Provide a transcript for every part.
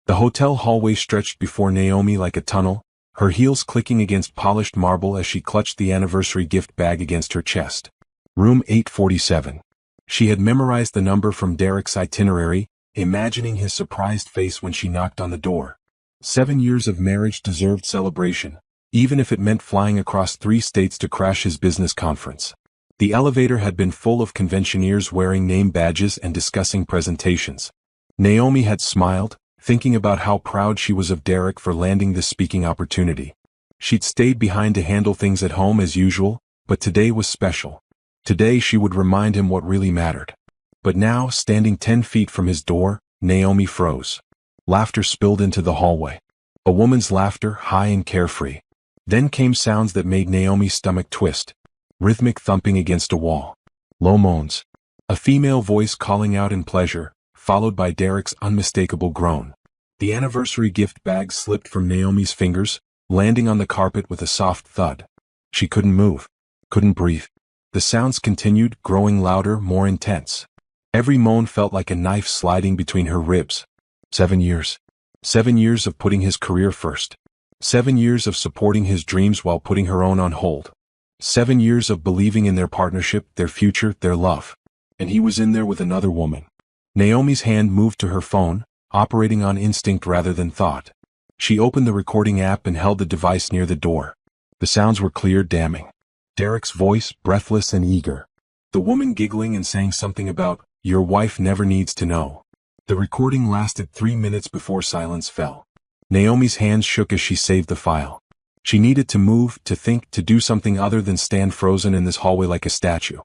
The hotel hallway stretched before Naomi like a tunnel, her heels clicking against polished marble as she clutched the anniversary gift bag against her chest. Room 847. She had memorized the number from Derek's itinerary, imagining his surprised face when she knocked on the door. 7 years of marriage deserved celebration, even if it meant flying across 3 states to crash his business conference. The elevator had been full of conventioneers wearing name badges and discussing presentations. Naomi had smiled, thinking about how proud she was of Derek for landing this speaking opportunity. She'd stayed behind to handle things at home as usual, but today was special. Today she would remind him what really mattered. But now, standing 10 feet from his door, Naomi froze. Laughter spilled into the hallway. A woman's laughter, high and carefree. Then came sounds that made Naomi's stomach twist. Rhythmic thumping against a wall. Low moans. A female voice calling out in pleasure, followed by Derek's unmistakable groan. The anniversary gift bag slipped from Naomi's fingers, landing on the carpet with a soft thud. She couldn't move. Couldn't breathe. The sounds continued, growing louder, more intense. Every moan felt like a knife sliding between her ribs. 7 years. 7 years of putting his career first. 7 years of supporting his dreams while putting her own on hold. 7 years of believing in their partnership, their future, their love. And he was in there with another woman. Naomi's hand moved to her phone, operating on instinct rather than thought. She opened the recording app and held the device near the door. The sounds were clear, damning. Derek's voice, breathless and eager. The woman giggling and saying something about, "Your wife never needs to know." The recording lasted 3 minutes before silence fell. Naomi's hands shook as she saved the file. She needed to move, to think, to do something other than stand frozen in this hallway like a statue.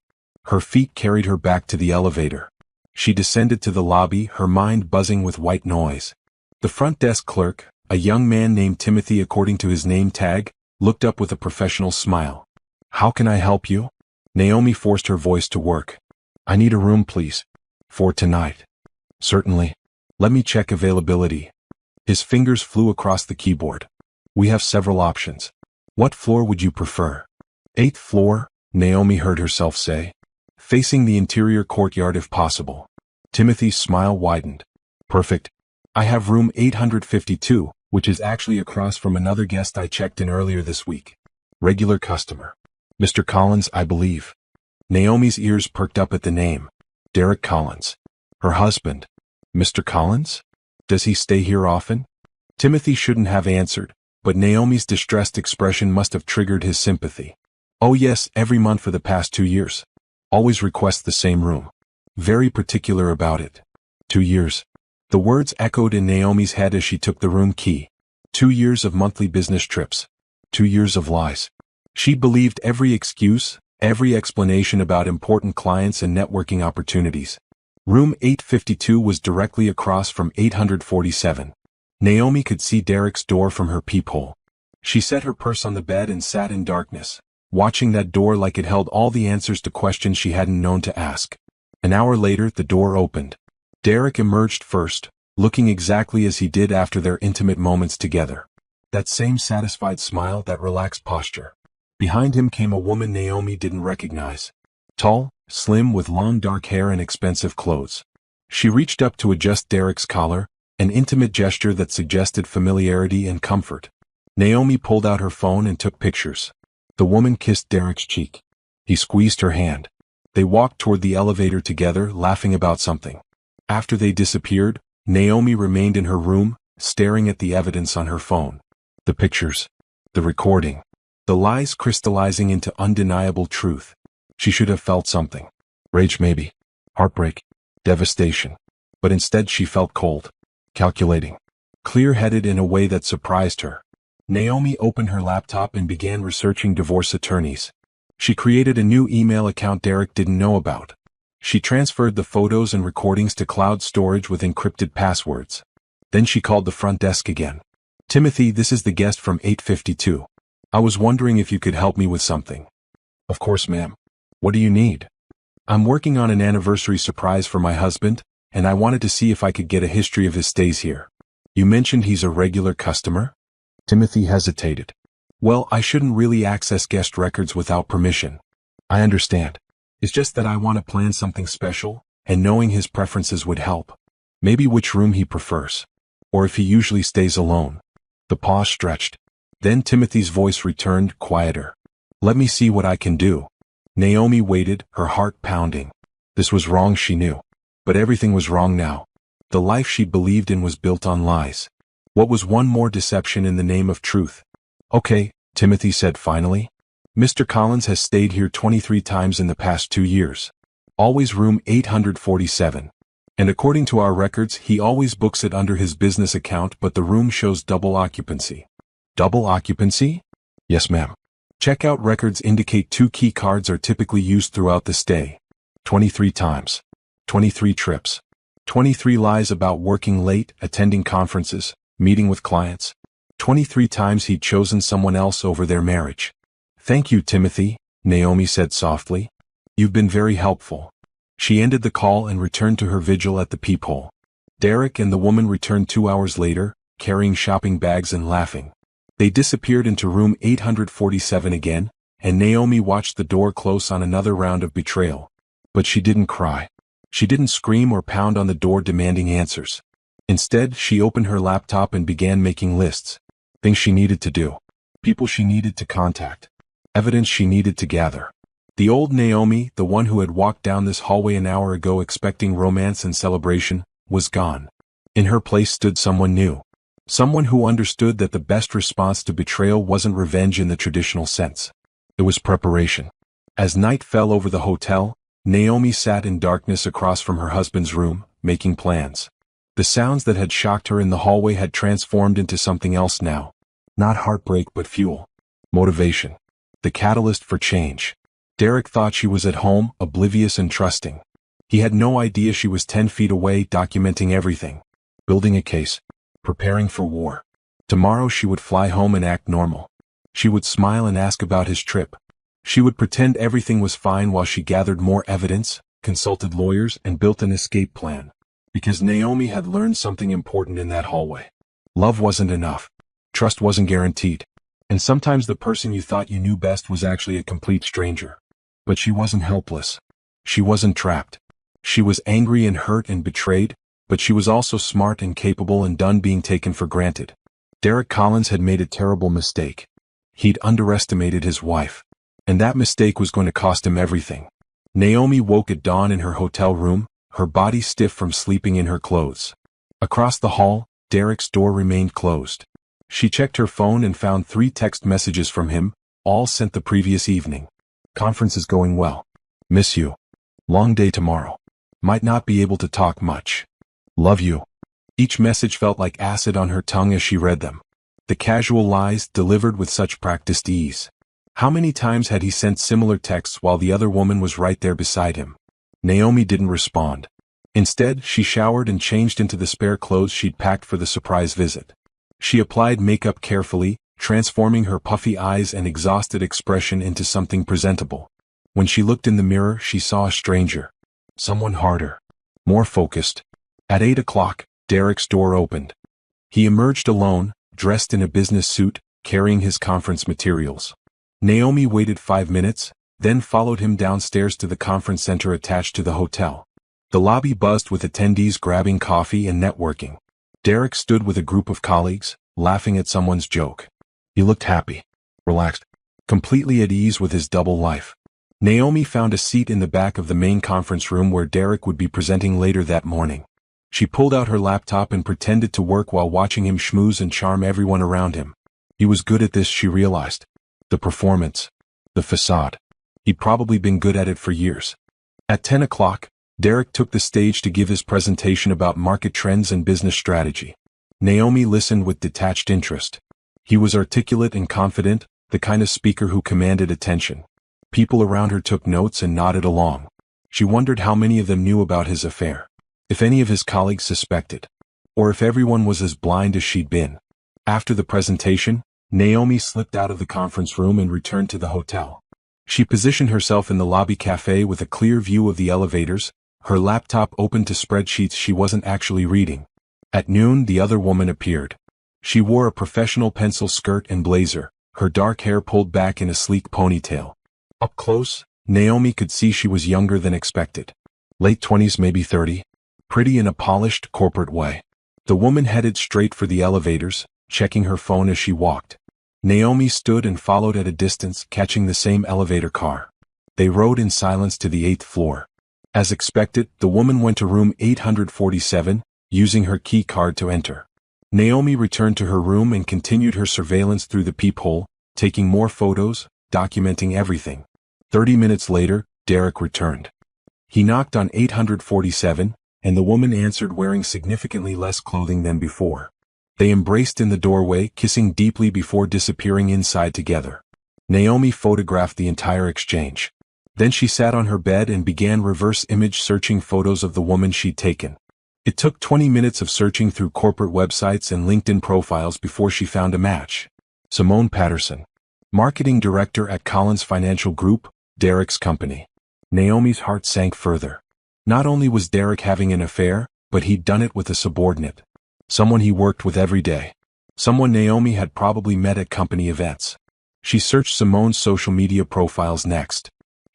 Her feet carried her back to the elevator. She descended to the lobby, her mind buzzing with white noise. The front desk clerk, a young man named Timothy according to his name tag, looked up with a professional smile. "How can I help you?" Naomi forced her voice to work. "I need a room, please. For tonight." "Certainly. Let me check availability." His fingers flew across the keyboard. "We have several options. What floor would you prefer?" "8th floor," Naomi heard herself say. "Facing the interior courtyard if possible." Timothy's smile widened. "Perfect. I have room 852, which is actually across from another guest I checked in earlier this week. Regular customer. Mr. Collins, I believe." Naomi's ears perked up at the name. Derek Collins. Her husband. Mr. Collins? Does he stay here often? Timothy shouldn't have answered, but Naomi's distressed expression must have triggered his sympathy. "Oh yes, every month for the past 2 years. Always requests the same room. Very particular about it." 2 years. The words echoed in Naomi's head as she took the room key. 2 years of monthly business trips. 2 years of lies. She believed every excuse, every explanation about important clients and networking opportunities. Room 852 was directly across from 847. Naomi could see Derek's door from her peephole. She set her purse on the bed and sat in darkness, watching that door like it held all the answers to questions she hadn't known to ask. An hour later, the door opened. Derek emerged first, looking exactly as he did after their intimate moments together. That same satisfied smile, that relaxed posture. Behind him came a woman Naomi didn't recognize. Tall, slim, with long dark hair and expensive clothes. She reached up to adjust Derek's collar, an intimate gesture that suggested familiarity and comfort. Naomi pulled out her phone and took pictures. The woman kissed Derek's cheek. He squeezed her hand. They walked toward the elevator together, laughing about something. After they disappeared, Naomi remained in her room, staring at the evidence on her phone. The pictures. The recording. The lies crystallizing into undeniable truth. She should have felt something. Rage maybe. Heartbreak. Devastation. But instead she felt cold. Calculating. Clear-headed in a way that surprised her. Naomi opened her laptop and began researching divorce attorneys. She created a new email account Derek didn't know about. She transferred the photos and recordings to cloud storage with encrypted passwords. Then she called the front desk again. "Timothy, this is the guest from 852. I was wondering if you could help me with something." "Of course, ma'am. What do you need?" "I'm working on an anniversary surprise for my husband, and I wanted to see if I could get a history of his stays here. You mentioned he's a regular customer?" Timothy hesitated. "Well, I shouldn't really access guest records without permission. I understand. It's just that I want to plan something special, and knowing his preferences would help. Maybe which room he prefers." or if he usually stays alone. The pause stretched. Then Timothy's voice returned, quieter. Let me see what I can do. Naomi waited, her heart pounding. This was wrong, she knew. But everything was wrong now. The life she believed in was built on lies. What was one more deception in the name of truth? Okay, Timothy said finally. Mr. Collins has stayed here 23 times in the past 2 years. Always room 847. And according to our records, he always books it under his business account, but the room shows double occupancy. Double occupancy? Yes, ma'am. Checkout records indicate 2 key cards are typically used throughout the stay. 23 times. 23 trips. 23 lies about working late, attending conferences, meeting with clients. 23 times he'd chosen someone else over their marriage. Thank you, Timothy, Naomi said softly. You've been very helpful. She ended the call and returned to her vigil at the peephole. Derek and the woman returned 2 hours later, carrying shopping bags and laughing. They disappeared into room 847 again, and Naomi watched the door close on another round of betrayal. But she didn't cry. She didn't scream or pound on the door demanding answers. Instead, she opened her laptop and began making lists. Things she needed to do. People she needed to contact. Evidence she needed to gather. The old Naomi, the one who had walked down this hallway an hour ago expecting romance and celebration, was gone. In her place stood someone new. Someone who understood that the best response to betrayal wasn't revenge in the traditional sense. It was preparation. As night fell over the hotel, Naomi sat in darkness across from her husband's room, making plans. The sounds that had shocked her in the hallway had transformed into something else now. Not heartbreak but fuel. Motivation. The catalyst for change. Derek thought she was at home, oblivious and trusting. He had no idea she was 10 feet away, documenting everything. Building a case. Preparing for war. Tomorrow she would fly home and act normal. She would smile and ask about his trip. She would pretend everything was fine while she gathered more evidence, consulted lawyers, and built an escape plan. Because Naomi had learned something important in that hallway. Love wasn't enough. Trust wasn't guaranteed. And sometimes the person you thought you knew best was actually a complete stranger. But she wasn't helpless. She wasn't trapped. She was angry and hurt and betrayed, but she was also smart and capable and done being taken for granted. Derek Collins had made a terrible mistake. He'd underestimated his wife. And that mistake was going to cost him everything. Naomi woke at dawn in her hotel room, her body stiff from sleeping in her clothes. Across the hall, Derek's door remained closed. She checked her phone and found 3 text messages from him, all sent the previous evening. Conference is going well. Miss you. Long day tomorrow. Might not be able to talk much. Love you. Each message felt like acid on her tongue as she read them. The casual lies delivered with such practiced ease. How many times had he sent similar texts while the other woman was right there beside him? Naomi didn't respond. Instead, she showered and changed into the spare clothes she'd packed for the surprise visit. She applied makeup carefully, transforming her puffy eyes and exhausted expression into something presentable. When she looked in the mirror, she saw a stranger. Someone harder. More focused. At 8 o'clock, Derek's door opened. He emerged alone, dressed in a business suit, carrying his conference materials. Naomi waited 5 minutes, then followed him downstairs to the conference center attached to the hotel. The lobby buzzed with attendees grabbing coffee and networking. Derek stood with a group of colleagues, laughing at someone's joke. He looked happy, relaxed, completely at ease with his double life. Naomi found a seat in the back of the main conference room where Derek would be presenting later that morning. She pulled out her laptop and pretended to work while watching him schmooze and charm everyone around him. He was good at this, she realized. The performance. The facade. He'd probably been good at it for years. At 10 o'clock, Derek took the stage to give his presentation about market trends and business strategy. Naomi listened with detached interest. He was articulate and confident, the kind of speaker who commanded attention. People around her took notes and nodded along. She wondered how many of them knew about his affair. If any of his colleagues suspected. Or if everyone was as blind as she'd been. After the presentation, Naomi slipped out of the conference room and returned to the hotel. She positioned herself in the lobby cafe with a clear view of the elevators, her laptop open to spreadsheets she wasn't actually reading. At noon, the other woman appeared. She wore a professional pencil skirt and blazer, her dark hair pulled back in a sleek ponytail. Up close, Naomi could see she was younger than expected. Late 20s, maybe 30. Pretty in a polished, corporate way. The woman headed straight for the elevators, checking her phone as she walked. Naomi stood and followed at a distance, catching the same elevator car. They rode in silence to the 8th floor. As expected, the woman went to room 847, using her key card to enter. Naomi returned to her room and continued her surveillance through the peephole, taking more photos, documenting everything. 30 minutes later, Derek returned. He knocked on 847, and the woman answered wearing significantly less clothing than before. They embraced in the doorway, kissing deeply before disappearing inside together. Naomi photographed the entire exchange. Then she sat on her bed and began reverse image searching photos of the woman she'd taken. It took 20 minutes of searching through corporate websites and LinkedIn profiles before she found a match. Simone Patterson, marketing director at Collins Financial Group, Derek's company. Naomi's heart sank further. Not only was Derek having an affair, but he'd done it with a subordinate. Someone he worked with every day. Someone Naomi had probably met at company events. She searched Simone's social media profiles next.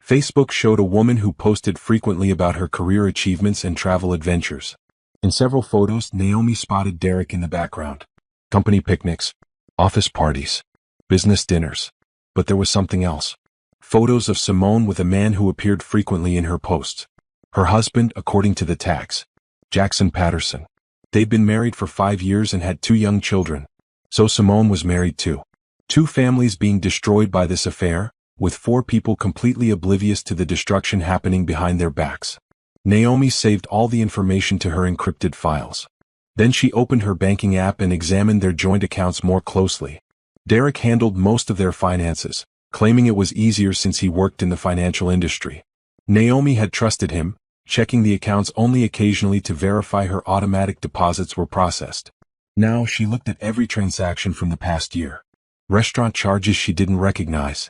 Facebook showed a woman who posted frequently about her career achievements and travel adventures. In several photos, Naomi spotted Derek in the background. Company picnics, office parties, business dinners. But there was something else. Photos of Simone with a man who appeared frequently in her posts. Her husband, according to the tags, Jackson Patterson. They'd been married for 5 years and had 2 young children. So Simone was married too. 2 families being destroyed by this affair, with 4 people completely oblivious to the destruction happening behind their backs. Naomi saved all the information to her encrypted files. Then she opened her banking app and examined their joint accounts more closely. Derek handled most of their finances, claiming it was easier since he worked in the financial industry. Naomi had trusted him, checking the accounts only occasionally to verify her automatic deposits were processed. Now she looked at every transaction from the past year. Restaurant charges she didn't recognize.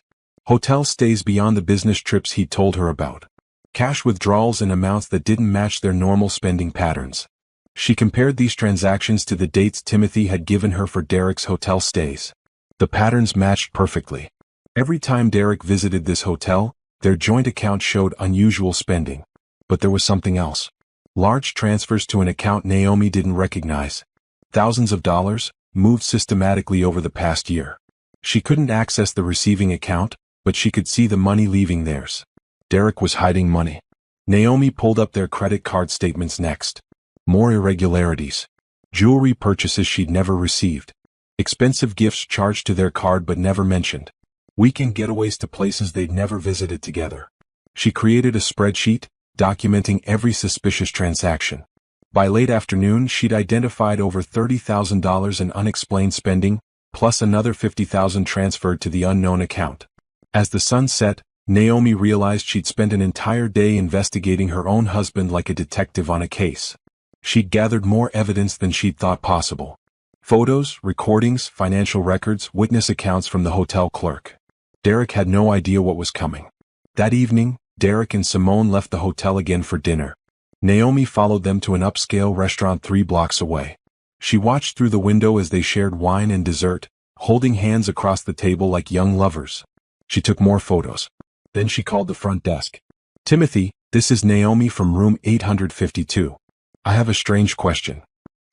Hotel stays beyond the business trips he told her about. Cash withdrawals in amounts that didn't match their normal spending patterns. She compared these transactions to the dates Timothy had given her for Derek's hotel stays. The patterns matched perfectly. Every time Derek visited this hotel, their joint account showed unusual spending. But there was something else. Large transfers to an account Naomi didn't recognize. Thousands of dollars, moved systematically over the past year. She couldn't access the receiving account, but she could see the money leaving theirs. Derek was hiding money. Naomi pulled up their credit card statements next. More irregularities. Jewelry purchases she'd never received. Expensive gifts charged to their card but never mentioned. Weekend getaways to places they'd never visited together. She created a spreadsheet, documenting every suspicious transaction. By late afternoon, she'd identified over $30,000 in unexplained spending, plus another $50,000 transferred to the unknown account. As the sun set, Naomi realized she'd spent an entire day investigating her own husband like a detective on a case. She'd gathered more evidence than she'd thought possible. Photos, recordings, financial records, witness accounts from the hotel clerk. Derek had no idea what was coming. That evening, Derek and Simone left the hotel again for dinner. Naomi followed them to an upscale restaurant 3 blocks away. She watched through the window as they shared wine and dessert, holding hands across the table like young lovers. She took more photos. Then she called the front desk. Timothy, this is Naomi from room 852. I have a strange question.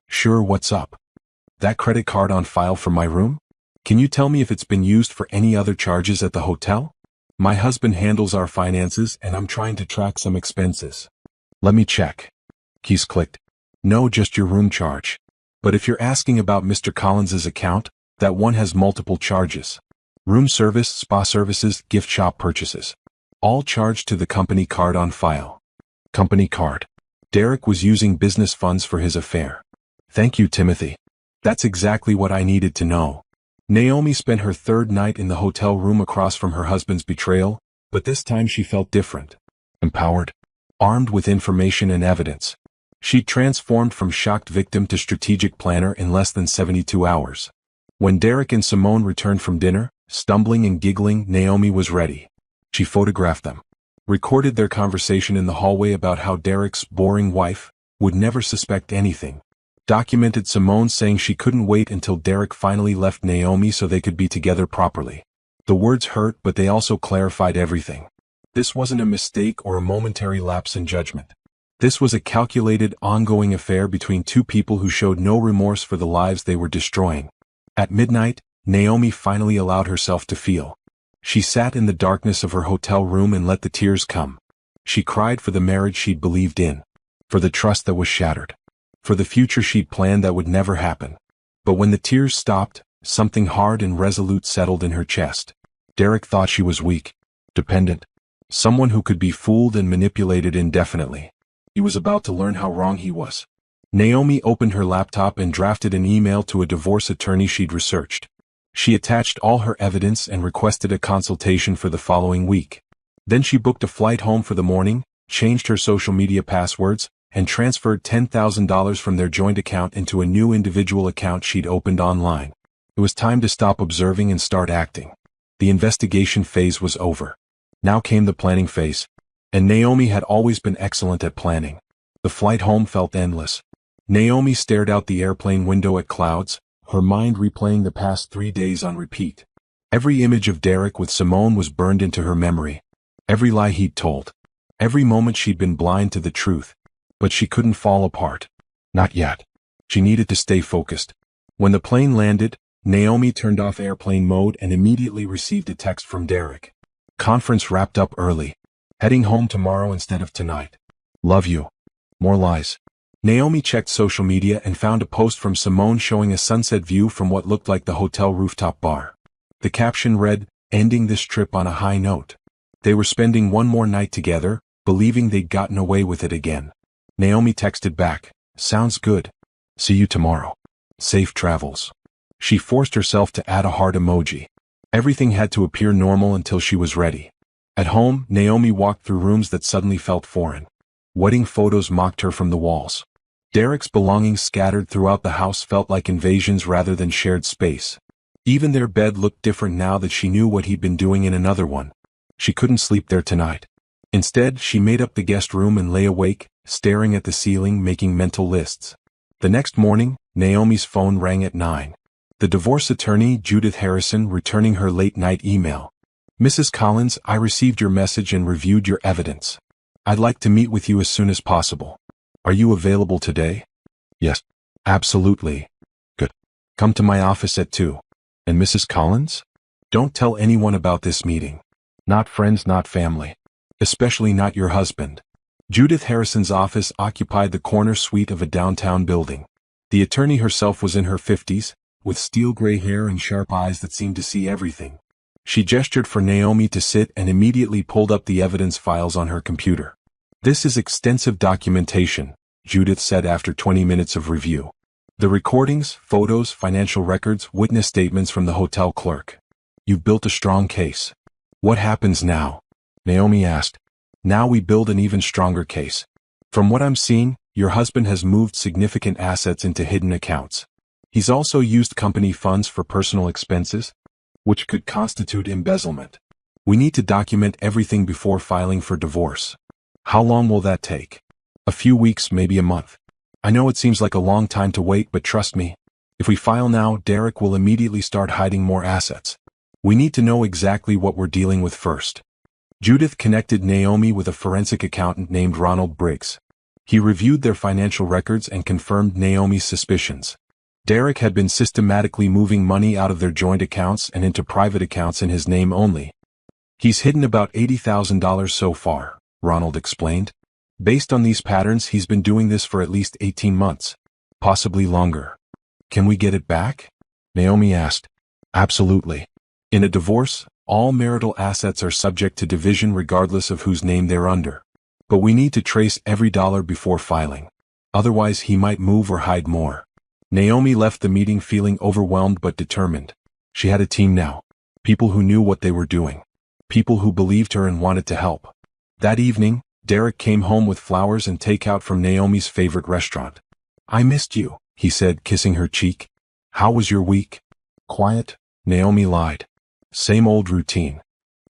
Sure, what's up? That credit card on file for my room? Can you tell me if it's been used for any other charges at the hotel? My husband handles our finances and I'm trying to track some expenses. Let me check. Keys clicked. No, just your room charge. But if you're asking about Mr. Collins's account, that one has multiple charges. Room service, spa services, gift shop purchases. All charged to the company card on file. Company card. Derek was using business funds for his affair. Thank you, Timothy. That's exactly what I needed to know. Naomi spent her 3rd night in the hotel room across from her husband's betrayal, but this time she felt different. Empowered. Armed with information and evidence. She transformed from shocked victim to strategic planner in less than 72 hours. When Derek and Simone returned from dinner, stumbling and giggling, Naomi was ready. She photographed them. Recorded their conversation in the hallway about how Derek's boring wife would never suspect anything. Documented Simone saying she couldn't wait until Derek finally left Naomi so they could be together properly. The words hurt, but they also clarified everything. This wasn't a mistake or a momentary lapse in judgment. This was a calculated, ongoing affair between two people who showed no remorse for the lives they were destroying. At midnight, Naomi finally allowed herself to feel. She sat in the darkness of her hotel room and let the tears come. She cried for the marriage she'd believed in, for the trust that was shattered, for the future she'd planned that would never happen. But when the tears stopped, something hard and resolute settled in her chest. Derek thought she was weak, dependent, someone who could be fooled and manipulated indefinitely. He was about to learn how wrong he was. Naomi opened her laptop and drafted an email to a divorce attorney she'd researched. She attached all her evidence and requested a consultation for the following week. Then she booked a flight home for the morning, changed her social media passwords, and transferred $10,000 from their joint account into a new individual account she'd opened online. It was time to stop observing and start acting. The investigation phase was over. Now came the planning phase. And Naomi had always been excellent at planning. The flight home felt endless. Naomi stared out the airplane window at clouds, her mind replaying the past 3 days on repeat. Every image of Derek with Simone was burned into her memory. Every lie he'd told. Every moment she'd been blind to the truth. But she couldn't fall apart. Not yet. She needed to stay focused. When the plane landed, Naomi turned off airplane mode and immediately received a text from Derek. Conference wrapped up early. Heading home tomorrow instead of tonight. Love you. More lies. Naomi checked social media and found a post from Simone showing a sunset view from what looked like the hotel rooftop bar. The caption read, "Ending this trip on a high note." They were spending one more night together, believing they'd gotten away with it again. Naomi texted back, "Sounds good. See you tomorrow. Safe travels." She forced herself to add a heart emoji. Everything had to appear normal until she was ready. At home, Naomi walked through rooms that suddenly felt foreign. Wedding photos mocked her from the walls. Derek's belongings scattered throughout the house felt like invasions rather than shared space. Even their bed looked different now that she knew what he'd been doing in another one. She couldn't sleep there tonight. Instead, she made up the guest room and lay awake, staring at the ceiling, making mental lists. The next morning, Naomi's phone rang at 9. The divorce attorney, Judith Harrison, returning her late-night email. "Mrs. Collins, I received your message and reviewed your evidence. I'd like to meet with you as soon as possible. Are you available today?" "Yes, absolutely." "Good. Come to my office at 2. "And Mrs. Collins? Don't tell anyone about this meeting. Not friends, not family. Especially not your husband." Judith Harrison's office occupied the corner suite of a downtown building. The attorney herself was in her 50s, with steel gray hair and sharp eyes that seemed to see everything. She gestured for Naomi to sit and immediately pulled up the evidence files on her computer. "This is extensive documentation," Judith said after 20 minutes of review. "The recordings, photos, financial records, witness statements from the hotel clerk. You've built a strong case. What happens now?" Naomi asked. "Now we build an even stronger case. From what I'm seeing, your husband has moved significant assets into hidden accounts. He's also used company funds for personal expenses, which could constitute embezzlement. We need to document everything before filing for divorce." "How long will that take?" "A few weeks, maybe a month. I know it seems like a long time to wait, but trust me. If we file now, Derek will immediately start hiding more assets. We need to know exactly what we're dealing with first." Judith connected Naomi with a forensic accountant named Ronald Briggs. He reviewed their financial records and confirmed Naomi's suspicions. Derek had been systematically moving money out of their joint accounts and into private accounts in his name only. "He's hidden about $80,000 so far," Ronald explained. "Based on these patterns, he's been doing this for at least 18 months, possibly longer." "Can we get it back?" Naomi asked. "Absolutely. In a divorce, all marital assets are subject to division regardless of whose name they're under. But we need to trace every dollar before filing. Otherwise, he might move or hide more." Naomi left the meeting feeling overwhelmed but determined. She had a team now. People who knew what they were doing. People who believed her and wanted to help. That evening, Derek came home with flowers and takeout from Naomi's favorite restaurant. "I missed you," he said, kissing her cheek. "How was your week?" "Quiet," Naomi lied. "Same old routine."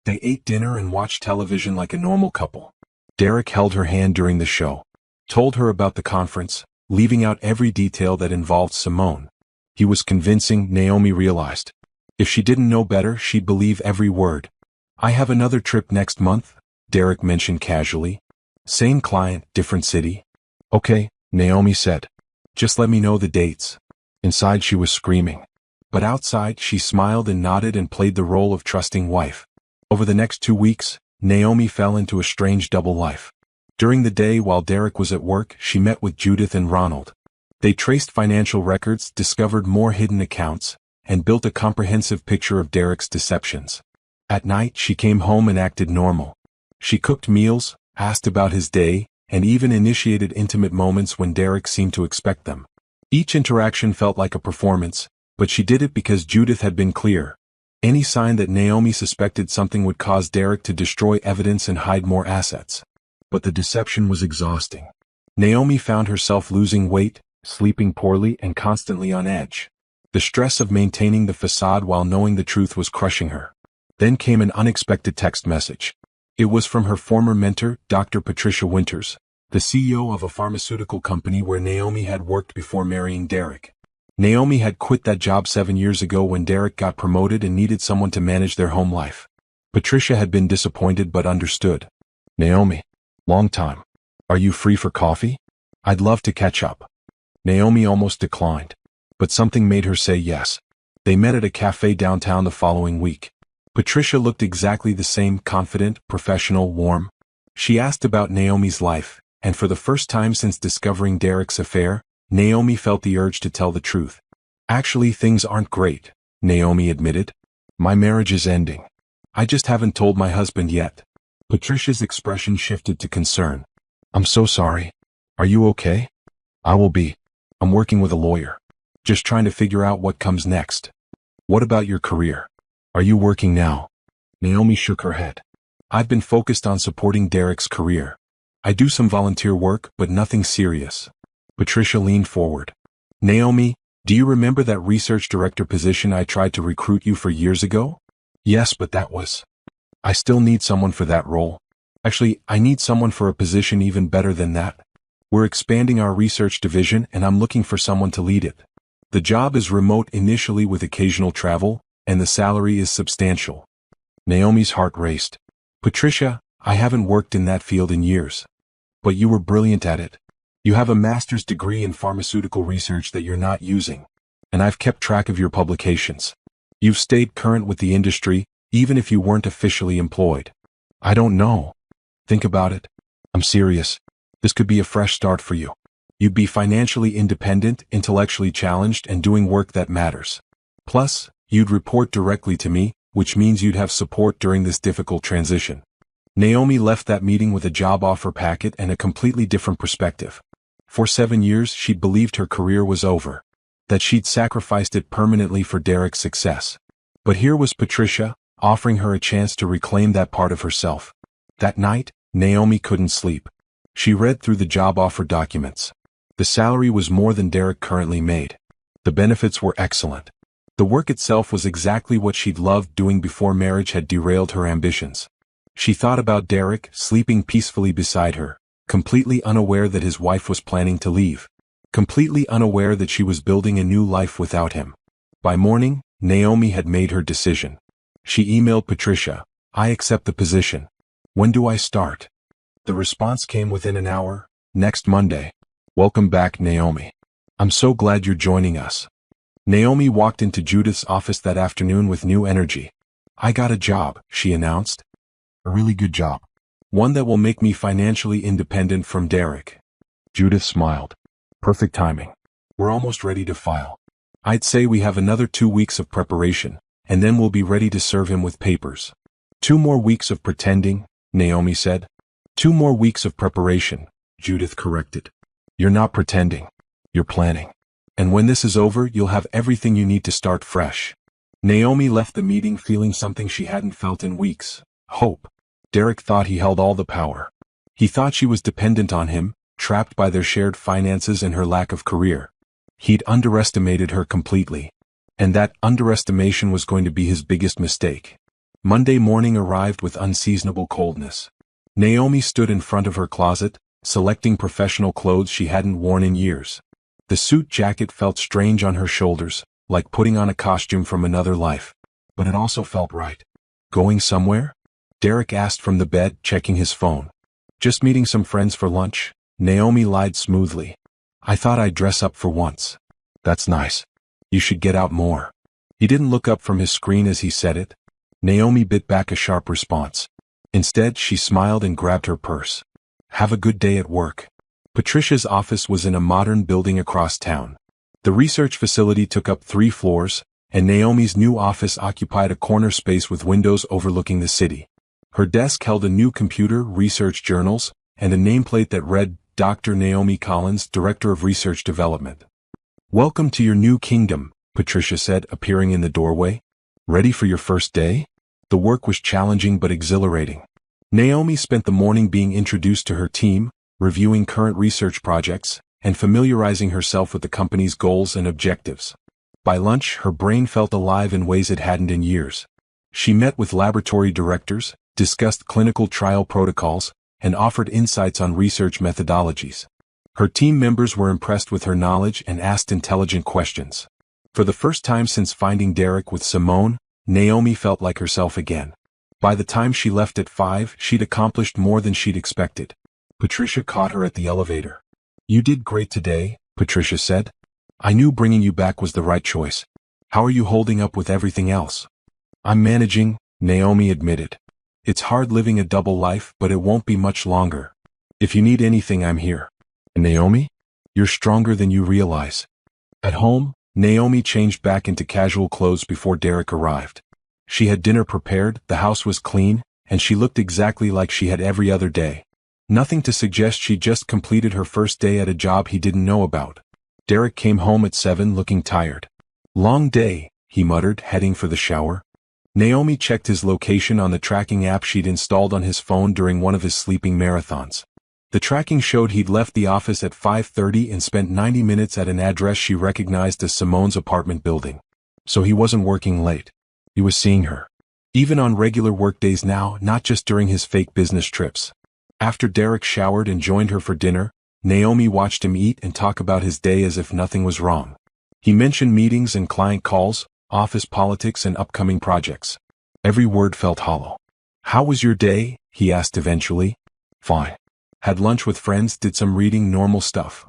They ate dinner and watched television like a normal couple. Derek held her hand during the show, told her about the conference, leaving out every detail that involved Simone. He was convincing, Naomi realized. If she didn't know better, she'd believe every word. "I have another trip next month," Derek mentioned casually. Same client, different city? Okay, Naomi said. Just let me know the dates. Inside she was screaming. But outside she smiled and nodded and played the role of trusting wife. Over the next 2 weeks, Naomi fell into a strange double life. During the day while Derek was at work, she met with Judith and Ronald. They traced financial records, discovered more hidden accounts, and built a comprehensive picture of Derek's deceptions. At night she came home and acted normal. She cooked meals, asked about his day, and even initiated intimate moments when Derek seemed to expect them. Each interaction felt like a performance, but she did it because Judith had been clear. Any sign that Naomi suspected something would cause Derek to destroy evidence and hide more assets. But the deception was exhausting. Naomi found herself losing weight, sleeping poorly, and constantly on edge. The stress of maintaining the facade while knowing the truth was crushing her. Then came an unexpected text message. It was from her former mentor, Dr. Patricia Winters, the CEO of a pharmaceutical company where Naomi had worked before marrying Derek. Naomi had quit that job 7 years ago when Derek got promoted and needed someone to manage their home life. Patricia had been disappointed but understood. Naomi, long time. Are you free for coffee? I'd love to catch up. Naomi almost declined. But something made her say yes. They met at a cafe downtown the following week. Patricia looked exactly the same, confident, professional, warm. She asked about Naomi's life, and for the first time since discovering Derek's affair, Naomi felt the urge to tell the truth. Actually, things aren't great, Naomi admitted. My marriage is ending. I just haven't told my husband yet. Patricia's expression shifted to concern. I'm so sorry. Are you okay? I will be. I'm working with a lawyer. Just trying to figure out what comes next. What about your career? Are you working now? Naomi shook her head. I've been focused on supporting Derek's career. I do some volunteer work, but nothing serious. Patricia leaned forward. Naomi, do you remember that research director position I tried to recruit you for years ago? Yes, but that was... I still need someone for that role. Actually, I need someone for a position even better than that. We're expanding our research division and I'm looking for someone to lead it. The job is remote initially with occasional travel, and the salary is substantial. Naomi's heart raced. Patricia, I haven't worked in that field in years. But you were brilliant at it. You have a master's degree in pharmaceutical research that you're not using. And I've kept track of your publications. You've stayed current with the industry, even if you weren't officially employed. I don't know. Think about it. I'm serious. This could be a fresh start for you. You'd be financially independent, intellectually challenged, and doing work that matters. Plus, you'd report directly to me, which means you'd have support during this difficult transition. Naomi left that meeting with a job offer packet and a completely different perspective. For 7 years, she'd believed her career was over, that she'd sacrificed it permanently for Derek's success. But here was Patricia, offering her a chance to reclaim that part of herself. That night, Naomi couldn't sleep. She read through the job offer documents. The salary was more than Derek currently made. The benefits were excellent. The work itself was exactly what she'd loved doing before marriage had derailed her ambitions. She thought about Derek, sleeping peacefully beside her, completely unaware that his wife was planning to leave, completely unaware that she was building a new life without him. By morning, Naomi had made her decision. She emailed Patricia, I accept the position. When do I start? The response came within an hour, next Monday. Welcome back, Naomi. I'm so glad you're joining us. Naomi walked into Judith's office that afternoon with new energy. I got a job, she announced. A really good job. One that will make me financially independent from Derek. Judith smiled. Perfect timing. We're almost ready to file. I'd say we have another 2 weeks of preparation, and then we'll be ready to serve him with papers. 2 more weeks of pretending, Naomi said. 2 more weeks of preparation, Judith corrected. You're not pretending. You're planning. And when this is over, you'll have everything you need to start fresh. Naomi left the meeting feeling something she hadn't felt in weeks. Hope. Derek thought he held all the power. He thought she was dependent on him, trapped by their shared finances and her lack of career. He'd underestimated her completely. And that underestimation was going to be his biggest mistake. Monday morning arrived with unseasonable coldness. Naomi stood in front of her closet, selecting professional clothes she hadn't worn in years. The suit jacket felt strange on her shoulders, like putting on a costume from another life. But it also felt right. Going somewhere? Derek asked from the bed, checking his phone. Just meeting some friends for lunch, Naomi lied smoothly. I thought I'd dress up for once. That's nice. You should get out more. He didn't look up from his screen as he said it. Naomi bit back a sharp response. Instead, she smiled and grabbed her purse. Have a good day at work. Patricia's office was in a modern building across town. The research facility took up 3 floors, and Naomi's new office occupied a corner space with windows overlooking the city. Her desk held a new computer, research journals, and a nameplate that read, Dr. Naomi Collins, Director of Research Development. Welcome to your new kingdom, Patricia said, appearing in the doorway. Ready for your first day? The work was challenging but exhilarating. Naomi spent the morning being introduced to her team, reviewing current research projects, and familiarizing herself with the company's goals and objectives. By lunch, her brain felt alive in ways it hadn't in years. She met with laboratory directors, discussed clinical trial protocols, and offered insights on research methodologies. Her team members were impressed with her knowledge and asked intelligent questions. For the first time since finding Derek with Simone, Naomi felt like herself again. By the time she left at 5, she'd accomplished more than she'd expected. Patricia caught her at the elevator. You did great today, Patricia said. I knew bringing you back was the right choice. How are you holding up with everything else? I'm managing, Naomi admitted. It's hard living a double life, but it won't be much longer. If you need anything, I'm here. Naomi? You're stronger than you realize. At home, Naomi changed back into casual clothes before Derek arrived. She had dinner prepared, the house was clean, and she looked exactly like she had every other day. Nothing to suggest she'd just completed her first day at a job he didn't know about. Derek came home at 7 looking tired. Long day, he muttered, heading for the shower. Naomi checked his location on the tracking app she'd installed on his phone during one of his sleeping marathons. The tracking showed he'd left the office at 5:30 and spent 90 minutes at an address she recognized as Simone's apartment building. So he wasn't working late. He was seeing her. Even on regular workdays now, not just during his fake business trips. After Derek showered and joined her for dinner, Naomi watched him eat and talk about his day as if nothing was wrong. He mentioned meetings and client calls, office politics and upcoming projects. Every word felt hollow. How was your day? He asked eventually. Fine. Had lunch with friends, did some reading, normal stuff.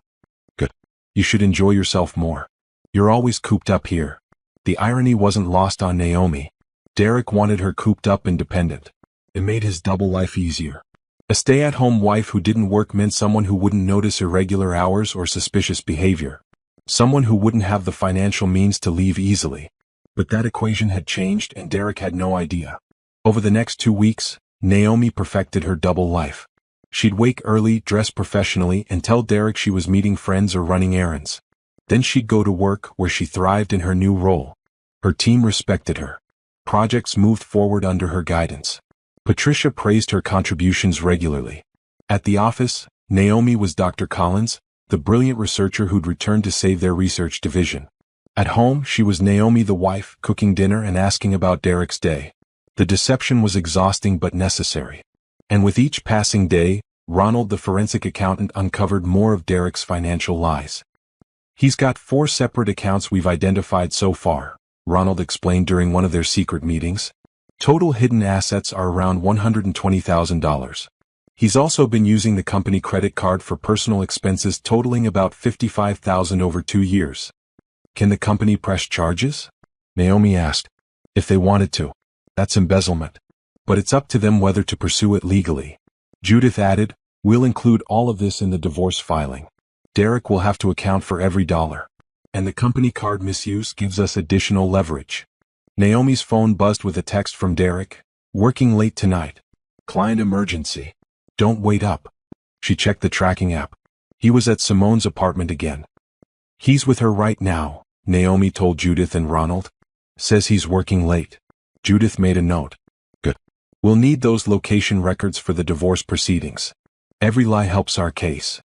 Good. You should enjoy yourself more. You're always cooped up here. The irony wasn't lost on Naomi. Derek wanted her cooped up and dependent. It made his double life easier. A stay-at-home wife who didn't work meant someone who wouldn't notice irregular hours or suspicious behavior. Someone who wouldn't have the financial means to leave easily. But that equation had changed and Derek had no idea. Over the next 2 weeks, Naomi perfected her double life. She'd wake early, dress professionally, and tell Derek she was meeting friends or running errands. Then she'd go to work, where she thrived in her new role. Her team respected her. Projects moved forward under her guidance. Patricia praised her contributions regularly. At the office, Naomi was Dr. Collins, the brilliant researcher who'd returned to save their research division. At home, she was Naomi the wife, cooking dinner and asking about Derek's day. The deception was exhausting but necessary. And with each passing day, Ronald the forensic accountant uncovered more of Derek's financial lies. He's got 4 separate accounts we've identified so far, Ronald explained during one of their secret meetings. Total hidden assets are around $120,000. He's also been using the company credit card for personal expenses totaling about $55,000 over 2 years. Can the company press charges? Naomi asked. If they wanted to. That's embezzlement. But it's up to them whether to pursue it legally. Judith added, we'll include all of this in the divorce filing. Derek will have to account for every dollar. And the company card misuse gives us additional leverage. Naomi's phone buzzed with a text from Derek. Working late tonight. Client emergency. Don't wait up. She checked the tracking app. He was at Simone's apartment again. He's with her right now, Naomi told Judith and Ronald. Says he's working late. Judith made a note. Good. We'll need those location records for the divorce proceedings. Every lie helps our case.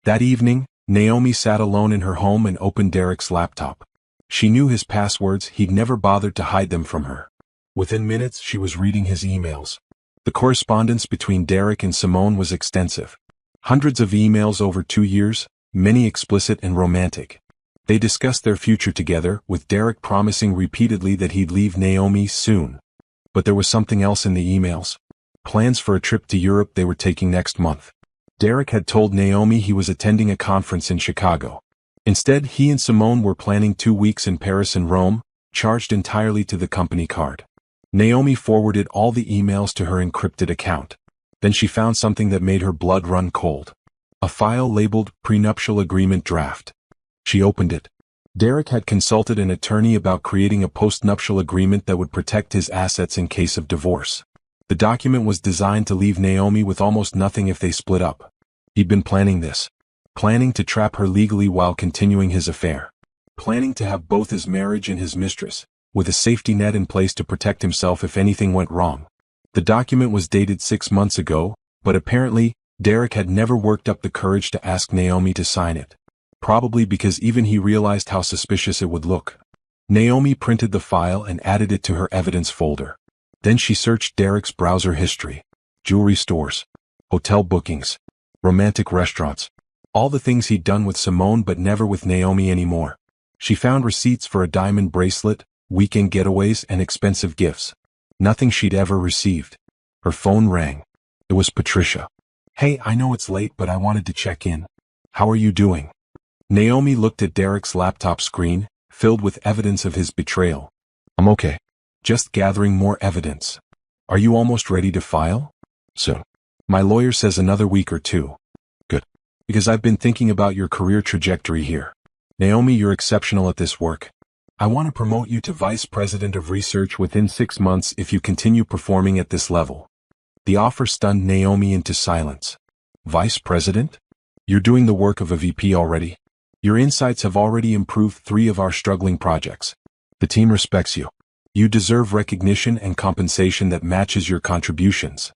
That evening, Naomi sat alone in her home and opened Derek's laptop. She knew his passwords, he'd never bothered to hide them from her. Within minutes, she was reading his emails. The correspondence between Derek and Simone was extensive. Hundreds of emails over 2 years, many explicit and romantic. They discussed their future together, with Derek promising repeatedly that he'd leave Naomi soon. But there was something else in the emails. Plans for a trip to Europe they were taking next month. Derek had told Naomi he was attending a conference in Chicago. Instead, he and Simone were planning 2 weeks in Paris and Rome, charged entirely to the company card. Naomi forwarded all the emails to her encrypted account. Then she found something that made her blood run cold. A file labeled Prenuptial Agreement Draft. She opened it. Derek had consulted an attorney about creating a postnuptial agreement that would protect his assets in case of divorce. The document was designed to leave Naomi with almost nothing if they split up. He'd been planning this. Planning to trap her legally while continuing his affair. Planning to have both his marriage and his mistress, with a safety net in place to protect himself if anything went wrong. The document was dated 6 months ago, but apparently, Derek had never worked up the courage to ask Naomi to sign it. Probably because even he realized how suspicious it would look. Naomi printed the file and added it to her evidence folder. Then she searched Derek's browser history. Jewelry stores. Hotel bookings. Romantic restaurants. All the things he'd done with Simone but never with Naomi anymore. She found receipts for a diamond bracelet, weekend getaways and expensive gifts. Nothing she'd ever received. Her phone rang. It was Patricia. "Hey, I know it's late but I wanted to check in. How are you doing?" Naomi looked at Derek's laptop screen, filled with evidence of his betrayal. "I'm okay. Just gathering more evidence. Are you almost ready to file?" "Soon. My lawyer says another week or 2. "Good. Because I've been thinking about your career trajectory here. Naomi, you're exceptional at this work. I want to promote you to Vice President of Research within 6 months if you continue performing at this level." The offer stunned Naomi into silence. "Vice President? You're doing the work of a VP already? Your insights have already improved 3 of our struggling projects. The team respects you. You deserve recognition and compensation that matches your contributions."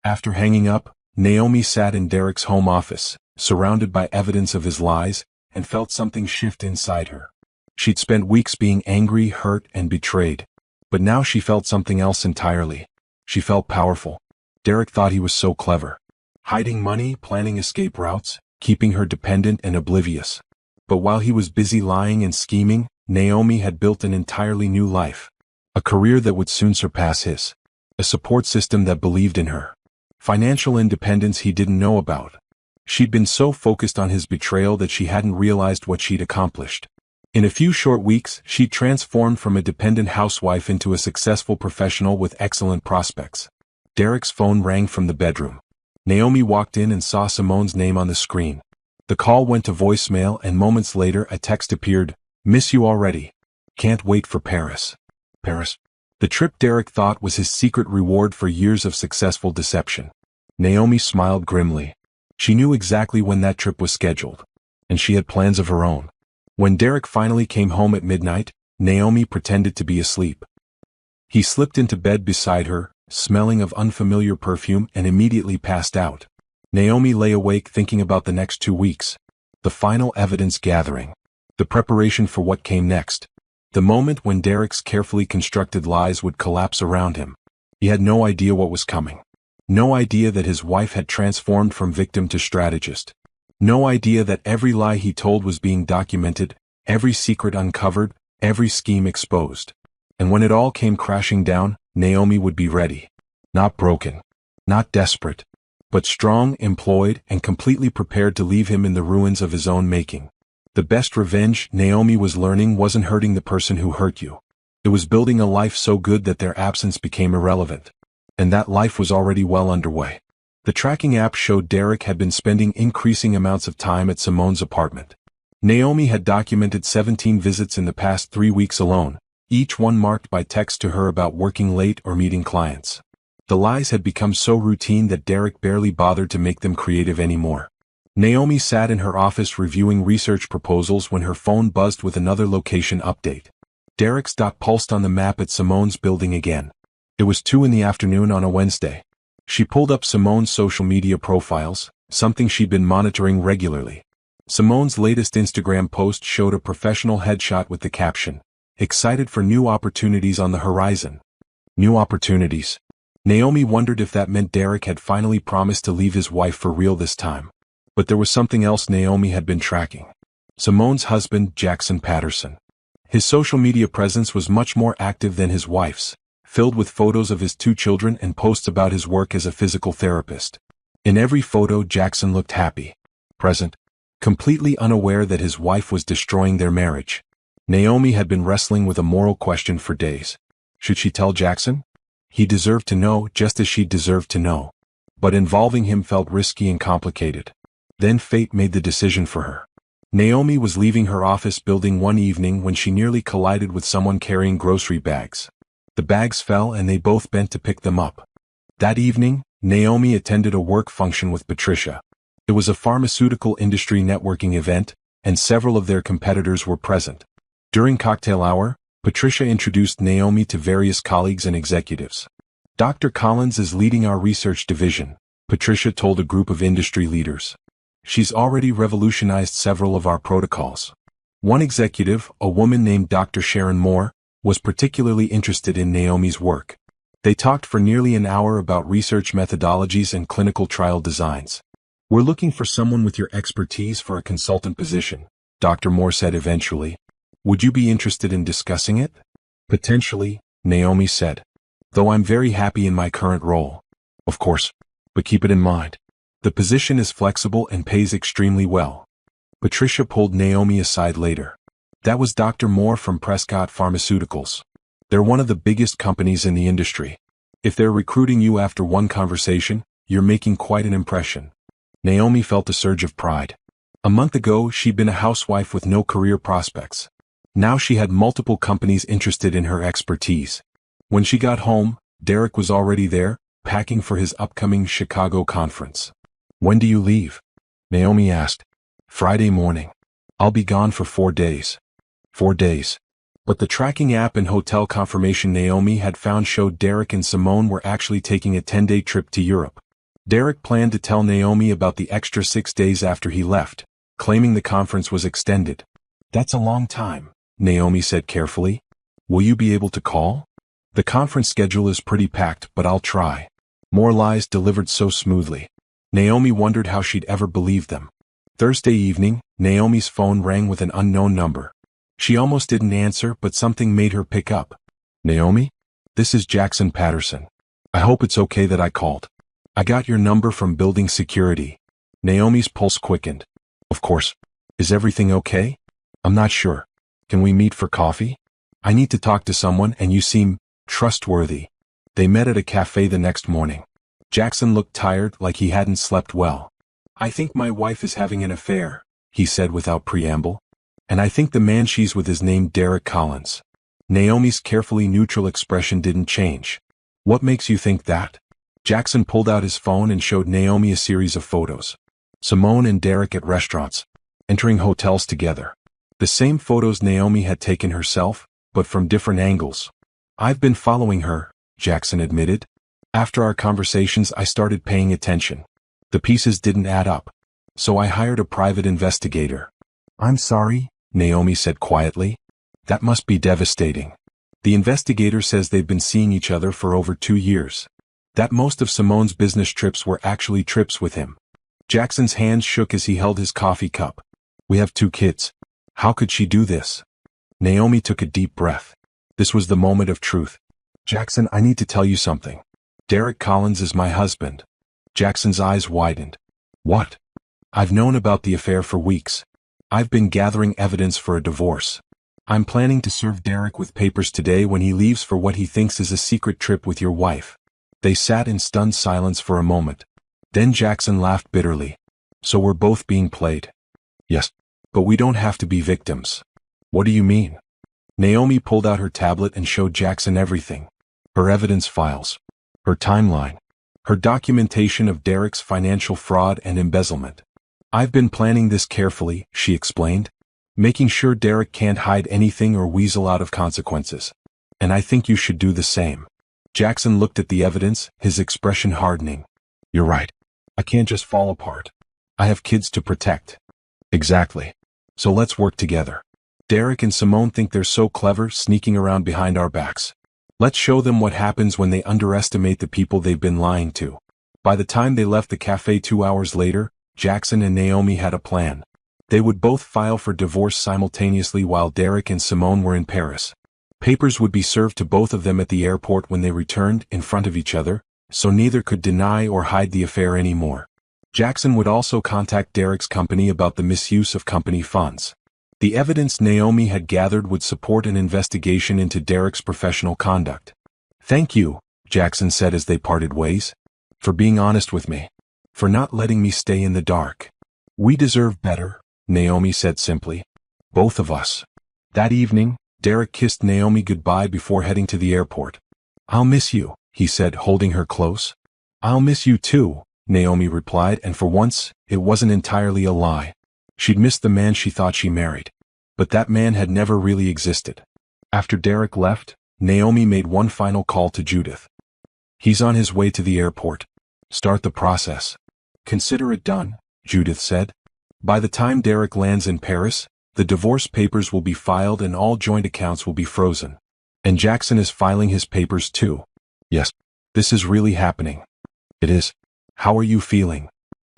After hanging up, Naomi sat in Derek's home office, surrounded by evidence of his lies, and felt something shift inside her. She'd spent weeks being angry, hurt, and betrayed. But now she felt something else entirely. She felt powerful. Derek thought he was so clever. Hiding money, planning escape routes, keeping her dependent and oblivious. But while he was busy lying and scheming, Naomi had built an entirely new life. A career that would soon surpass his. A support system that believed in her. Financial independence he didn't know about. She'd been so focused on his betrayal that she hadn't realized what she'd accomplished. In a few short weeks, she'd transformed from a dependent housewife into a successful professional with excellent prospects. Derek's phone rang from the bedroom. Naomi walked in and saw Simone's name on the screen. The call went to voicemail and moments later a text appeared, "Miss you already. Can't wait for Paris." Paris. The trip Derek thought was his secret reward for years of successful deception. Naomi smiled grimly. She knew exactly when that trip was scheduled. And she had plans of her own. When Derek finally came home at midnight, Naomi pretended to be asleep. He slipped into bed beside her, smelling of unfamiliar perfume, and immediately passed out. Naomi lay awake thinking about the next 2 weeks. The final evidence gathering. The preparation for what came next. The moment when Derek's carefully constructed lies would collapse around him. He had no idea what was coming. No idea that his wife had transformed from victim to strategist. No idea that every lie he told was being documented, every secret uncovered, every scheme exposed. And when it all came crashing down, Naomi would be ready. Not broken. Not desperate. But strong, employed, and completely prepared to leave him in the ruins of his own making. The best revenge, Naomi was learning, wasn't hurting the person who hurt you. It was building a life so good that their absence became irrelevant. And that life was already well underway. The tracking app showed Derek had been spending increasing amounts of time at Simone's apartment. Naomi had documented 17 visits in the past 3 weeks alone, each one marked by text to her about working late or meeting clients. The lies had become so routine that Derek barely bothered to make them creative anymore. Naomi sat in her office reviewing research proposals when her phone buzzed with another location update. Derek's dot pulsed on the map at Simone's building again. It was 2 in the afternoon on a Wednesday. She pulled up Simone's social media profiles, something she'd been monitoring regularly. Simone's latest Instagram post showed a professional headshot with the caption, "Excited for new opportunities on the horizon." New opportunities. Naomi wondered if that meant Derek had finally promised to leave his wife for real this time. But there was something else Naomi had been tracking. Simone's husband, Jackson Patterson. His social media presence was much more active than his wife's, filled with photos of his 2 children and posts about his work as a physical therapist. In every photo, Jackson looked happy, present, completely unaware that his wife was destroying their marriage. Naomi had been wrestling with a moral question for days. Should she tell Jackson? He deserved to know just as she deserved to know. But involving him felt risky and complicated. Then fate made the decision for her. Naomi was leaving her office building one evening when she nearly collided with someone carrying grocery bags. The bags fell and they both bent to pick them up. That evening, Naomi attended a work function with Patricia. It was a pharmaceutical industry networking event, and several of their competitors were present. During cocktail hour, Patricia introduced Naomi to various colleagues and executives. Dr. Collins is leading our research division, Patricia told a group of industry leaders. She's already revolutionized several of our protocols. One executive, a woman named Dr. Sharon Moore, was particularly interested in Naomi's work. They talked for nearly an hour about research methodologies and clinical trial designs. We're looking for someone with your expertise for a consultant position, Dr. Moore said eventually. Would you be interested in discussing it? Potentially, Naomi said. Though I'm very happy in my current role. Of course, but keep it in mind. The position is flexible and pays extremely well. Patricia pulled Naomi aside later. That was Dr. Moore from Prescott Pharmaceuticals. They're one of the biggest companies in the industry. If they're recruiting you after one conversation, you're making quite an impression. Naomi felt a surge of pride. A month ago, she'd been a housewife with no career prospects. Now she had multiple companies interested in her expertise. When she got home, Derek was already there, packing for his upcoming Chicago conference. When do you leave? Naomi asked. Friday morning. I'll be gone for 4 days. 4 days. But the tracking app and hotel confirmation Naomi had found showed Derek and Simone were actually taking a 10-day trip to Europe. Derek planned to tell Naomi about the extra 6 days after he left, claiming the conference was extended. That's a long time, Naomi said carefully. Will you be able to call? The conference schedule is pretty packed, but I'll try. More lies delivered so smoothly. Naomi wondered how she'd ever believe them. Thursday evening, Naomi's phone rang with an unknown number. She almost didn't answer, but something made her pick up. Naomi? This is Jackson Patterson. I hope it's okay that I called. I got your number from building security. Naomi's pulse quickened. Of course. Is everything okay? I'm not sure. Can we meet for coffee? I need to talk to someone and you seem trustworthy. They met at a cafe the next morning. Jackson looked tired, like he hadn't slept well. I think my wife is having an affair, he said without preamble. And I think the man she's with is named Derek Collins. Naomi's carefully neutral expression didn't change. What makes you think that? Jackson pulled out his phone and showed Naomi a series of photos. Simone and Derek at restaurants, entering hotels together. The same photos Naomi had taken herself, but from different angles. I've been following her, Jackson admitted. After our conversations, I started paying attention. The pieces didn't add up. So I hired a private investigator. I'm sorry, Naomi said quietly. That must be devastating. The investigator says they've been seeing each other for over 2 years. That most of Simone's business trips were actually trips with him. Jackson's hands shook as he held his coffee cup. We have 2 kids. How could she do this? Naomi took a deep breath. This was the moment of truth. Jackson, I need to tell you something. Derek Collins is my husband. Jackson's eyes widened. What? I've known about the affair for weeks. I've been gathering evidence for a divorce. I'm planning to serve Derek with papers today when he leaves for what he thinks is a secret trip with your wife. They sat in stunned silence for a moment. Then Jackson laughed bitterly. So we're both being played. Yes, but we don't have to be victims. What do you mean? Naomi pulled out her tablet and showed Jackson everything. Her evidence files. Her timeline. Her documentation of Derek's financial fraud and embezzlement. I've been planning this carefully, she explained. Making sure Derek can't hide anything or weasel out of consequences. And I think you should do the same. Jackson looked at the evidence, his expression hardening. You're right. I can't just fall apart. I have kids to protect. Exactly. So let's work together. Derek and Simone think they're so clever, sneaking around behind our backs. Let's show them what happens when they underestimate the people they've been lying to. By the time they left the cafe 2 hours later, Jackson and Naomi had a plan. They would both file for divorce simultaneously while Derek and Simone were in Paris. Papers would be served to both of them at the airport when they returned, in front of each other, so neither could deny or hide the affair anymore. Jackson would also contact Derek's company about the misuse of company funds. The evidence Naomi had gathered would support an investigation into Derek's professional conduct. "Thank you," Jackson said as they parted ways, "for being honest with me. For not letting me stay in the dark. We deserve better," Naomi said simply. "Both of us." That evening, Derek kissed Naomi goodbye before heading to the airport. "I'll miss you," he said, holding her close. "I'll miss you too," Naomi replied, and for once, it wasn't entirely a lie. She'd missed the man she thought she married. But that man had never really existed. After Derek left, Naomi made one final call to Judith. "He's on his way to the airport. Start the process." "Consider it done," Judith said. "By the time Derek lands in Paris, the divorce papers will be filed and all joint accounts will be frozen. And Jackson is filing his papers too." "Yes, this is really happening." "It is. How are you feeling?"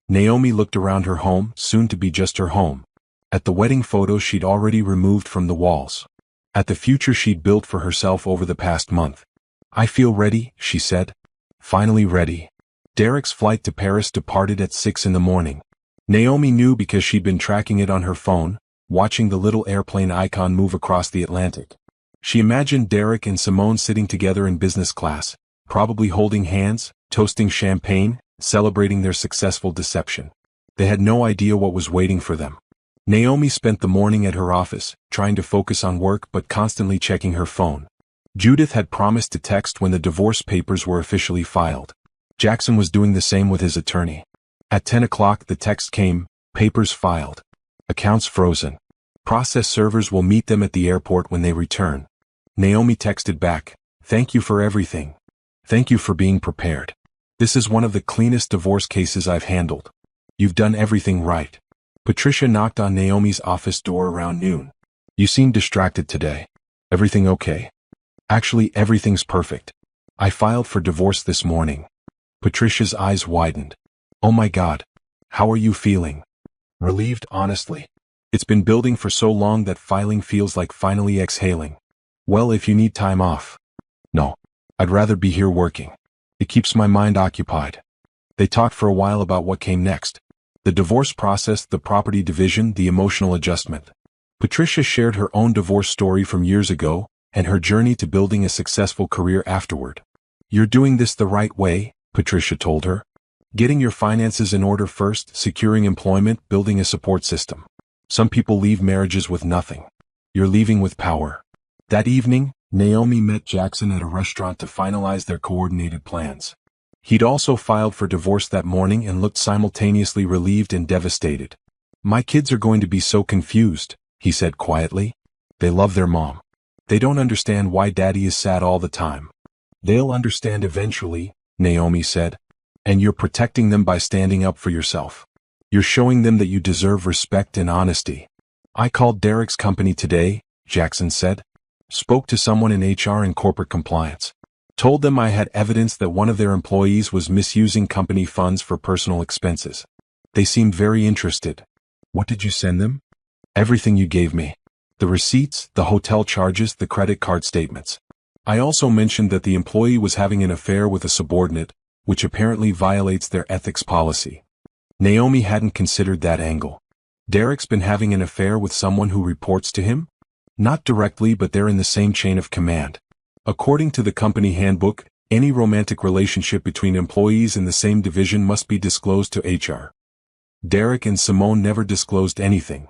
Naomi looked around her home, soon to be just her home. At the wedding photos she'd already removed from the walls. At the future she'd built for herself over the past month. "I feel ready," she said. "Finally ready." Derek's flight to Paris departed at 6 in the morning. Naomi knew because she'd been tracking it on her phone, watching the little airplane icon move across the Atlantic. She imagined Derek and Simone sitting together in business class, probably holding hands, toasting champagne, celebrating their successful deception. They had no idea what was waiting for them. Naomi spent the morning at her office, trying to focus on work but constantly checking her phone. Judith had promised to text when the divorce papers were officially filed. Jackson was doing the same with his attorney. At 10 o'clock the text came, "Papers filed. Accounts frozen. Process servers will meet them at the airport when they return." Naomi texted back, "Thank you for everything. Thank you for being prepared. This is one of the cleanest divorce cases I've handled. You've done everything right." Patricia knocked on Naomi's office door around noon. "You seem distracted today. Everything okay?" "Actually, everything's perfect. I filed for divorce this morning." Patricia's eyes widened. "Oh my God. How are you feeling?" "Relieved, honestly. It's been building for so long that filing feels like finally exhaling." "Well, if you need time off." "No. I'd rather be here working. It keeps my mind occupied." They talked for a while about what came next. The divorce process, the property division, the emotional adjustment. Patricia shared her own divorce story from years ago, and her journey to building a successful career afterward. "You're doing this the right way," Patricia told her. "Getting your finances in order first, securing employment, building a support system. Some people leave marriages with nothing. You're leaving with power." That evening, Naomi met Jackson at a restaurant to finalize their coordinated plans. He'd also filed for divorce that morning and looked simultaneously relieved and devastated. "My kids are going to be so confused," he said quietly. "They love their mom. They don't understand why daddy is sad all the time." "They'll understand eventually," Naomi said. "And you're protecting them by standing up for yourself. You're showing them that you deserve respect and honesty." "I called Derek's company today," Jackson said. "Spoke to someone in HR and corporate compliance. Told them I had evidence that one of their employees was misusing company funds for personal expenses. They seemed very interested." "What did you send them?" "Everything you gave me. The receipts, the hotel charges, the credit card statements. I also mentioned that the employee was having an affair with a subordinate, which apparently violates their ethics policy." Naomi hadn't considered that angle. Derek's been having an affair with someone who reports to him? Not directly, but they're in the same chain of command. According to the company handbook, any romantic relationship between employees in the same division must be disclosed to HR. Derek and Simone never disclosed anything.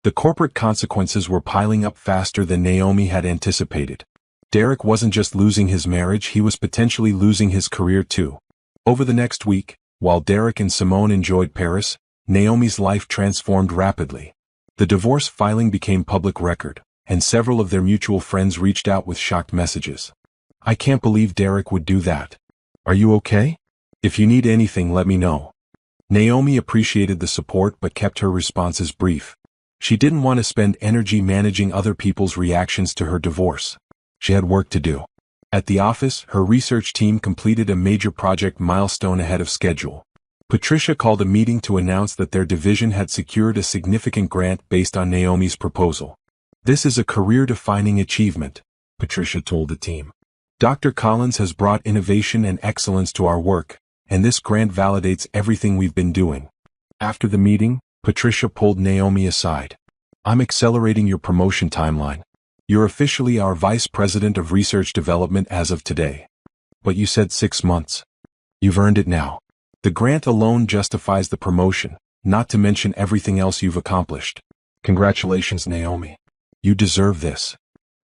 The corporate consequences were piling up faster than Naomi had anticipated. Derek wasn't just losing his marriage, he was potentially losing his career too. Over the next week, while Derek and Simone enjoyed Paris, Naomi's life transformed rapidly. The divorce filing became public record, and several of their mutual friends reached out with shocked messages. "I can't believe Derek would do that. Are you okay? If you need anything, let me know." Naomi appreciated the support but kept her responses brief. She didn't want to spend energy managing other people's reactions to her divorce. She had work to do. At the office, her research team completed a major project milestone ahead of schedule. Patricia called a meeting to announce that their division had secured a significant grant based on Naomi's proposal. "This is a career-defining achievement," Patricia told the team. "Dr. Collins has brought innovation and excellence to our work, and this grant validates everything we've been doing. After the meeting, Patricia pulled Naomi aside. I'm accelerating your promotion timeline. You're officially our Vice President of Research Development as of today. But you said 6 months. You've earned it now. The grant alone justifies the promotion, not to mention everything else you've accomplished. Congratulations, Naomi. You deserve this.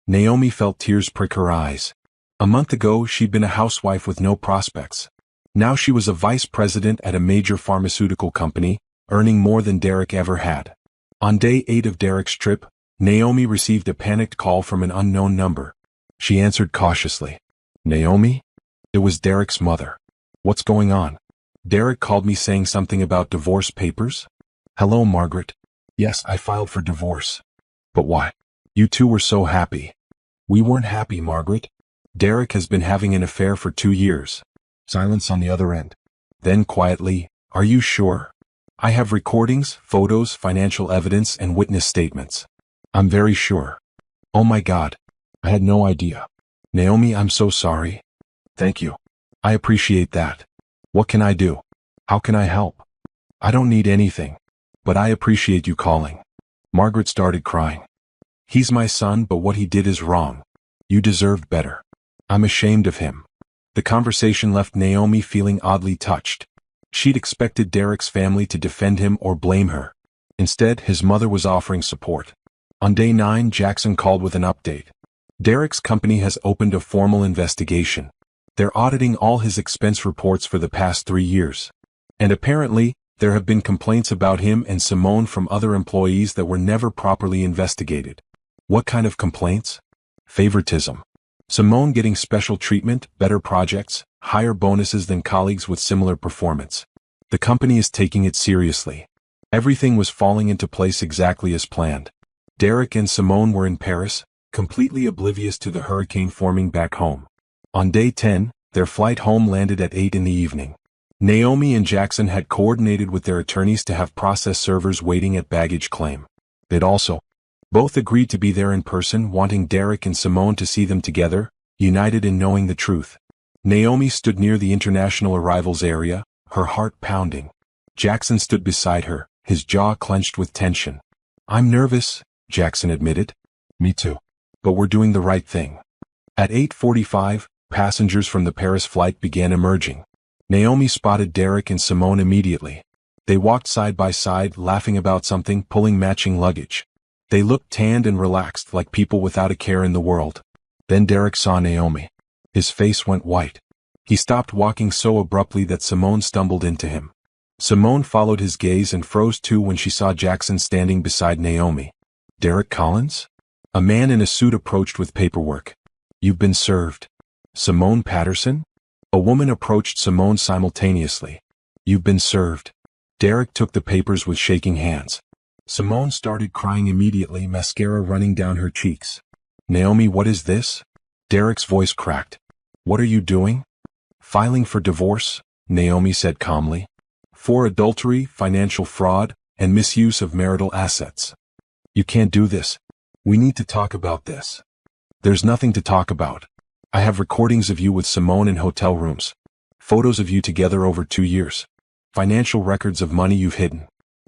Naomi felt tears prick her eyes. A month ago, she'd been a housewife with no prospects. Now she was a vice president at a major pharmaceutical company, earning more than Derek ever had. On day 8 of Derek's trip, Naomi received a panicked call from an unknown number. She answered cautiously. Naomi? It was Derek's mother. What's going on? Derek called me saying something about divorce papers? Hello, Margaret. Yes, I filed for divorce. But why? You two were so happy. We weren't happy, Margaret. Derek has been having an affair for 2 years. Silence on the other end. Then quietly, are you sure? I have recordings, photos, financial evidence, and witness statements. I'm very sure. Oh my God. I had no idea. Naomi, I'm so sorry. Thank you. I appreciate that. What can I do? How can I help? I don't need anything. But I appreciate you calling. Margaret started crying. He's my son, but what he did is wrong. You deserved better. I'm ashamed of him. The conversation left Naomi feeling oddly touched. She'd expected Derek's family to defend him or blame her. Instead, his mother was offering support. On day 9, Jackson called with an update. Derek's company has opened a formal investigation. They're auditing all his expense reports for the past 3 years. And apparently, there have been complaints about him and Simone from other employees that were never properly investigated. What kind of complaints? Favoritism. Simone getting special treatment, better projects, higher bonuses than colleagues with similar performance. The company is taking it seriously. Everything was falling into place exactly as planned. Derek and Simone were in Paris, completely oblivious to the hurricane forming back home. On day 10, their flight home landed at 8 in the evening. Naomi and Jackson had coordinated with their attorneys to have process servers waiting at baggage claim. They'd also both agreed to be there in person, wanting Derek and Simone to see them together, united in knowing the truth. Naomi stood near the international arrivals area, her heart pounding. Jackson stood beside her, his jaw clenched with tension. I'm nervous, Jackson admitted. Me too. But we're doing the right thing. At 8:45, passengers from the Paris flight began emerging. Naomi spotted Derek and Simone immediately. They walked side by side, laughing about something, pulling matching luggage. They looked tanned and relaxed, like people without a care in the world. Then Derek saw Naomi. His face went white. He stopped walking so abruptly that Simone stumbled into him. Simone followed his gaze and froze too when she saw Jackson standing beside Naomi. Derek Collins? A man in a suit approached with paperwork. You've been served. Simone Patterson? A woman approached Simone simultaneously. You've been served. Derek took the papers with shaking hands. Simone started crying immediately, mascara running down her cheeks. Naomi, what is this? Derek's voice cracked. What are you doing? Filing for divorce, Naomi said calmly. For adultery, financial fraud, and misuse of marital assets. You can't do this. We need to talk about this. There's nothing to talk about. I have recordings of you with Simone in hotel rooms. Photos of you together over 2 years. Financial records of money you've hidden.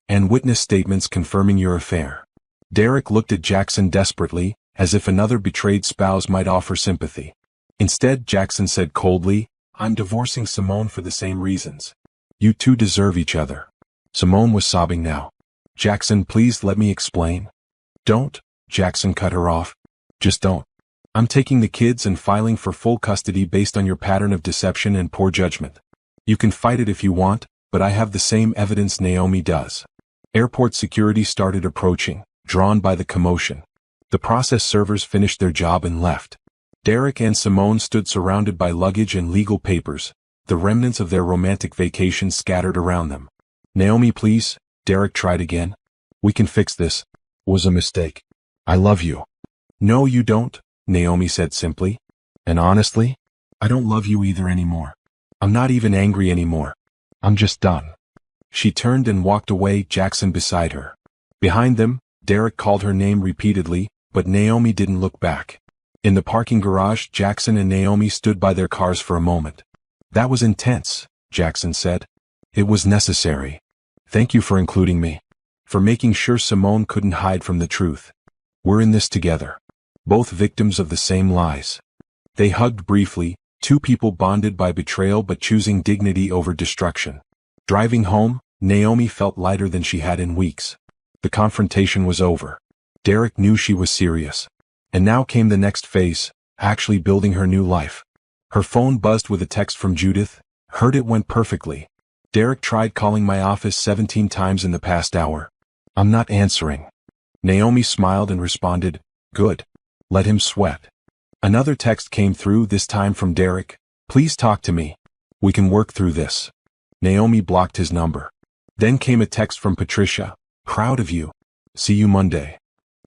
And witness statements confirming your affair. Derek looked at Jackson desperately, as if another betrayed spouse might offer sympathy. Instead, Jackson said coldly, I'm divorcing Simone for the same reasons. You two deserve each other. Simone was sobbing now. Jackson, please let me explain. Don't, Jackson cut her off. Just don't. I'm taking the kids and filing for full custody based on your pattern of deception and poor judgment. You can fight it if you want, but I have the same evidence Naomi does. Airport security started approaching, drawn by the commotion. The process servers finished their job and left. Derek and Simone stood surrounded by luggage and legal papers, the remnants of their romantic vacation scattered around them. Naomi, please, Derek tried again. We can fix this. It was a mistake. I love you. No, you don't, Naomi said simply. And honestly, I don't love you either anymore. I'm not even angry anymore. I'm just done. She turned and walked away, Jackson beside her. Behind them, Derek called her name repeatedly, but Naomi didn't look back. In the parking garage, Jackson and Naomi stood by their cars for a moment. That was intense. Jackson said. It was necessary. Thank you for including me. For making sure Simone couldn't hide from the truth. We're in this together. Both victims of the same lies. They hugged briefly, two people bonded by betrayal but choosing dignity over destruction. Driving home, Naomi felt lighter than she had in weeks. The confrontation was over. Derek knew she was serious. And now came the next phase, actually building her new life. Her phone buzzed with a text from Judith. Heard it went perfectly. Derek tried calling my office 17 times in the past hour. I'm not answering. Naomi smiled and responded, good. Let him sweat. Another text came through, this time from Derek. Please talk to me. We can work through this. Naomi blocked his number. Then came a text from Patricia. Proud of you. See you Monday.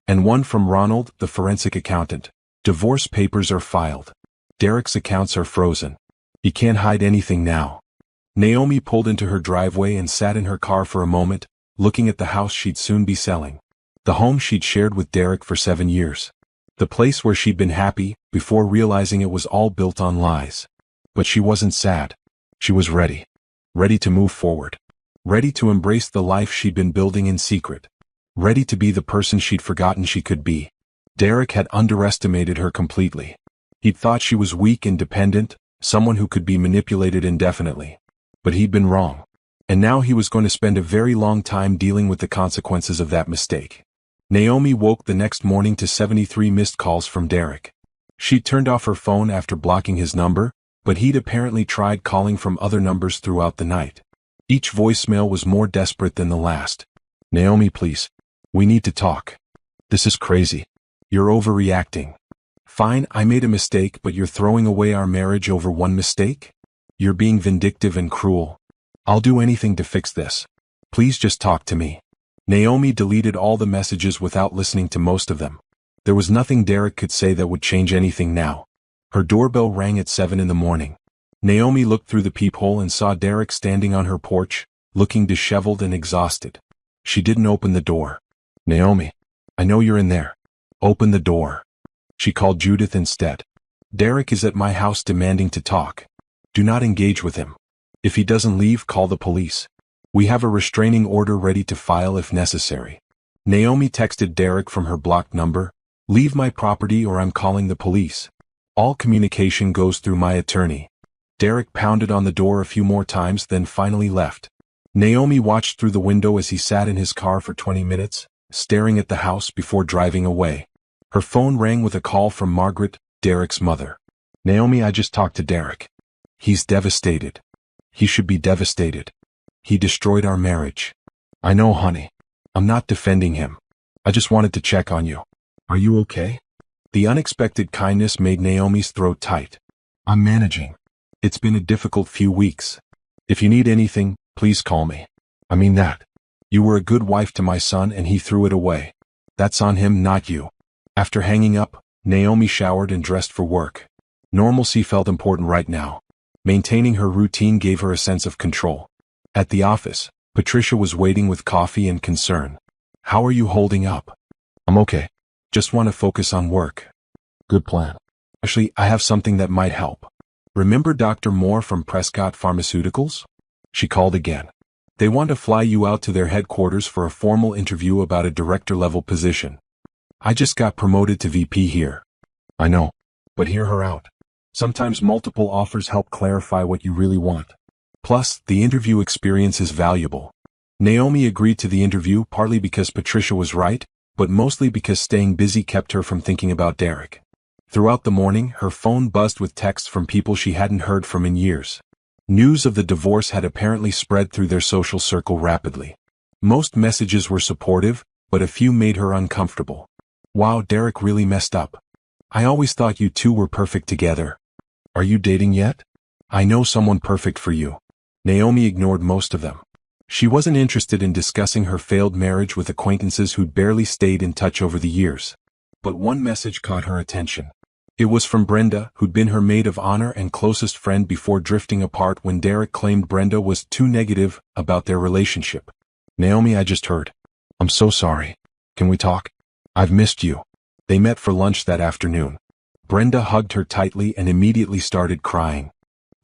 And one from Ronald, the forensic accountant. Divorce papers are filed. Derek's accounts are frozen. He can't hide anything now. Naomi pulled into her driveway and sat in her car for a moment, looking at the house she'd soon be selling. The home she'd shared with Derek for 7 years. The place where she'd been happy, before realizing it was all built on lies. But she wasn't sad. She was ready. Ready to move forward. Ready to embrace the life she'd been building in secret. Ready to be the person she'd forgotten she could be. Derek had underestimated her completely. He'd thought she was weak and dependent, someone who could be manipulated indefinitely. But he'd been wrong. And now he was going to spend a very long time dealing with the consequences of that mistake. Naomi woke the next morning to 73 missed calls from Derek. She'd turned off her phone after blocking his number, but he'd apparently tried calling from other numbers throughout the night. Each voicemail was more desperate than the last. Naomi, please. We need to talk. This is crazy. You're overreacting. Fine, I made a mistake, but you're throwing away our marriage over one mistake? You're being vindictive and cruel. I'll do anything to fix this. Please just talk to me. Naomi deleted all the messages without listening to most of them. There was nothing Derek could say that would change anything now. Her doorbell rang at 7 in the morning. Naomi looked through the peephole and saw Derek standing on her porch, looking disheveled and exhausted. She didn't open the door. Naomi, I know you're in there. Open the door. She called Judith instead. Derek is at my house demanding to talk. Do not engage with him. If he doesn't leave, call the police. We have a restraining order ready to file if necessary. Naomi texted Derek from her blocked number. Leave my property or I'm calling the police. All communication goes through my attorney. Derek pounded on the door a few more times, then finally left. Naomi watched through the window as he sat in his car for 20 minutes, staring at the house before driving away. Her phone rang with a call from Margaret, Derek's mother. Naomi, I just talked to Derek. He's devastated. He should be devastated. He destroyed our marriage. I know, honey. I'm not defending him. I just wanted to check on you. Are you okay? The unexpected kindness made Naomi's throat tight. I'm managing. It's been a difficult few weeks. If you need anything, please call me. I mean that. You were a good wife to my son and he threw it away. That's on him, not you. After hanging up, Naomi showered and dressed for work. Normalcy felt important right now. Maintaining her routine gave her a sense of control. At the office, Patricia was waiting with coffee and concern. How are you holding up? I'm okay. Just want to focus on work. Good plan. Actually, I have something that might help. Remember Dr. Moore from Prescott Pharmaceuticals? She called again. They want to fly you out to their headquarters for a formal interview about a director-level position. I just got promoted to VP here. I know. But hear her out. Sometimes multiple offers help clarify what you really want. Plus, the interview experience is valuable. Naomi agreed to the interview partly because Patricia was right, but mostly because staying busy kept her from thinking about Derek. Throughout the morning, her phone buzzed with texts from people she hadn't heard from in years. News of the divorce had apparently spread through their social circle rapidly. Most messages were supportive, but a few made her uncomfortable. Wow, Derek really messed up. I always thought you two were perfect together. Are you dating yet? I know someone perfect for you. Naomi ignored most of them. She wasn't interested in discussing her failed marriage with acquaintances who'd barely stayed in touch over the years. But one message caught her attention. It was from Brenda, who'd been her maid of honor and closest friend before drifting apart when Derek claimed Brenda was too negative about their relationship. Naomi, I just heard. I'm so sorry. Can we talk? I've missed you. They met for lunch that afternoon. Brenda hugged her tightly and immediately started crying.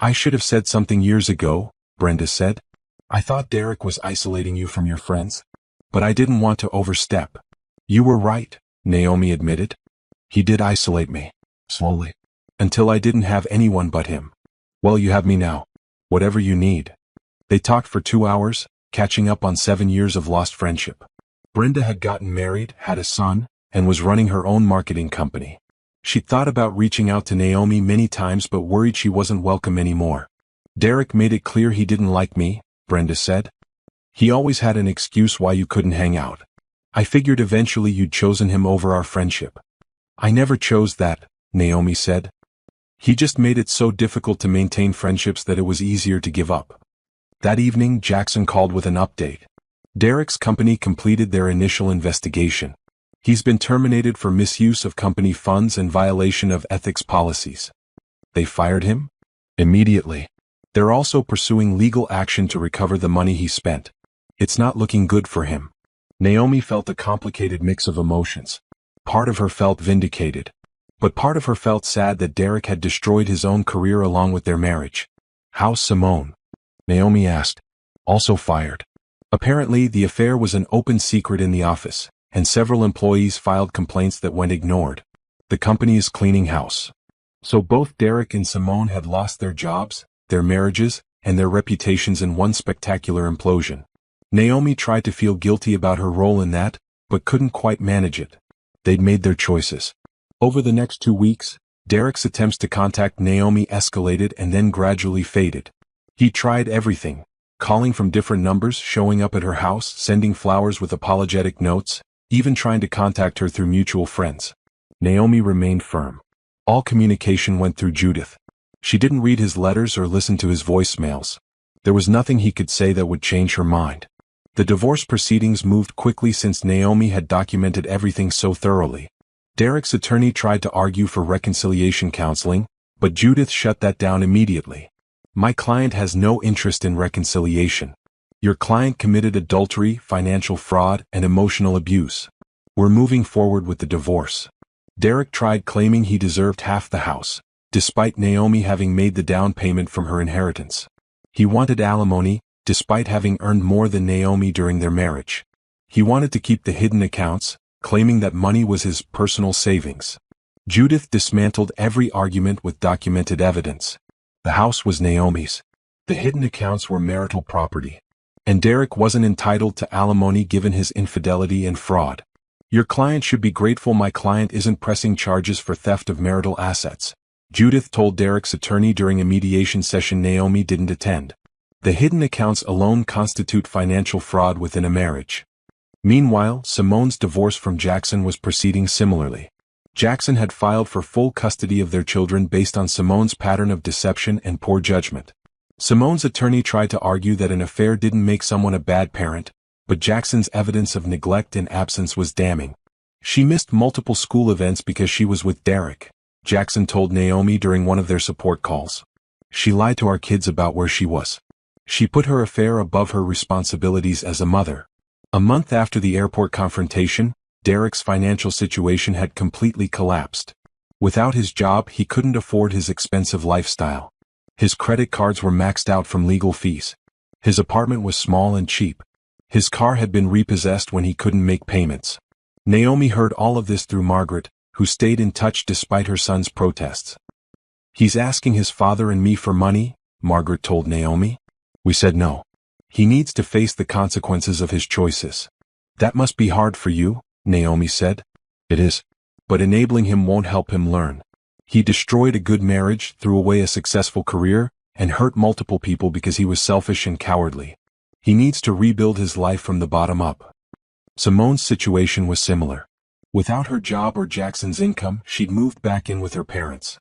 I should have said something years ago, Brenda said. I thought Derek was isolating you from your friends. But I didn't want to overstep. You were right, Naomi admitted. He did isolate me. Slowly. Until I didn't have anyone but him. Well, you have me now. Whatever you need. They talked for 2 hours, catching up on 7 years of lost friendship. Brenda had gotten married, had a son, and was running her own marketing company. She'd thought about reaching out to Naomi many times but worried she wasn't welcome anymore. Derek made it clear he didn't like me, Brenda said. He always had an excuse why you couldn't hang out. I figured eventually you'd chosen him over our friendship. I never chose that, Naomi said. He just made it so difficult to maintain friendships that it was easier to give up. That evening, Jackson called with an update. Derek's company completed their initial investigation. He's been terminated for misuse of company funds and violation of ethics policies. They fired him? Immediately. They're also pursuing legal action to recover the money he spent. It's not looking good for him. Naomi felt a complicated mix of emotions. Part of her felt vindicated. But part of her felt sad that Derek had destroyed his own career along with their marriage. How's Simone? Naomi asked. Also fired. Apparently, the affair was an open secret in the office, and several employees filed complaints that went ignored. The company is cleaning house. So both Derek and Simone had lost their jobs, their marriages, and their reputations in one spectacular implosion. Naomi tried to feel guilty about her role in that, but couldn't quite manage it. They'd made their choices. Over the next 2 weeks, Derek's attempts to contact Naomi escalated and then gradually faded. He tried everything, calling from different numbers, showing up at her house, sending flowers with apologetic notes, even trying to contact her through mutual friends. Naomi remained firm. All communication went through Judith. She didn't read his letters or listen to his voicemails. There was nothing he could say that would change her mind. The divorce proceedings moved quickly since Naomi had documented everything so thoroughly. Derek's attorney tried to argue for reconciliation counseling, but Judith shut that down immediately. My client has no interest in reconciliation. Your client committed adultery, financial fraud, and emotional abuse. We're moving forward with the divorce. Derek tried claiming he deserved half the house, despite Naomi having made the down payment from her inheritance. He wanted alimony, despite having earned more than Naomi during their marriage. He wanted to keep the hidden accounts, claiming that money was his personal savings. Judith dismantled every argument with documented evidence. The house was Naomi's. The hidden accounts were marital property. And Derek wasn't entitled to alimony given his infidelity and fraud. Your client should be grateful my client isn't pressing charges for theft of marital assets, Judith told Derek's attorney during a mediation session Naomi didn't attend. The hidden accounts alone constitute financial fraud within a marriage. Meanwhile, Simone's divorce from Jackson was proceeding similarly. Jackson had filed for full custody of their children based on Simone's pattern of deception and poor judgment. Simone's attorney tried to argue that an affair didn't make someone a bad parent, but Jackson's evidence of neglect and absence was damning. She missed multiple school events because she was with Derek, Jackson told Naomi during one of their support calls. She lied to our kids about where she was. She put her affair above her responsibilities as a mother. A month after the airport confrontation, Derek's financial situation had completely collapsed. Without his job, he couldn't afford his expensive lifestyle. His credit cards were maxed out from legal fees. His apartment was small and cheap. His car had been repossessed when he couldn't make payments. Naomi heard all of this through Margaret, who stayed in touch despite her son's protests. He's asking his father and me for money, Margaret told Naomi. We said no. He needs to face the consequences of his choices. That must be hard for you, Naomi said. It is. But enabling him won't help him learn. He destroyed a good marriage, threw away a successful career, and hurt multiple people because he was selfish and cowardly. He needs to rebuild his life from the bottom up. Simone's situation was similar. Without her job or Jackson's income, she'd moved back in with her parents.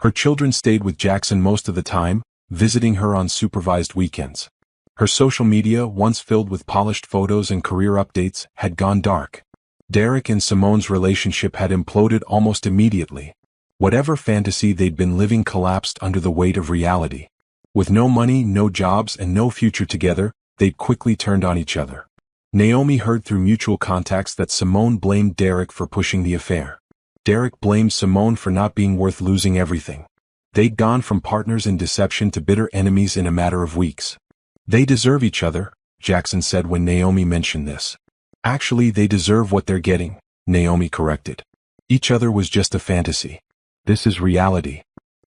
Her children stayed with Jackson most of the time, visiting her on supervised weekends. Her social media, once filled with polished photos and career updates, had gone dark. Derek and Simone's relationship had imploded almost immediately. Whatever fantasy they'd been living collapsed under the weight of reality. With no money, no jobs, and no future together, they'd quickly turned on each other. Naomi heard through mutual contacts that Simone blamed Derek for pushing the affair. Derek blamed Simone for not being worth losing everything. They'd gone from partners in deception to bitter enemies in a matter of weeks. They deserve each other, Jackson said when Naomi mentioned this. Actually, they deserve what they're getting, Naomi corrected. Each other was just a fantasy. This is reality.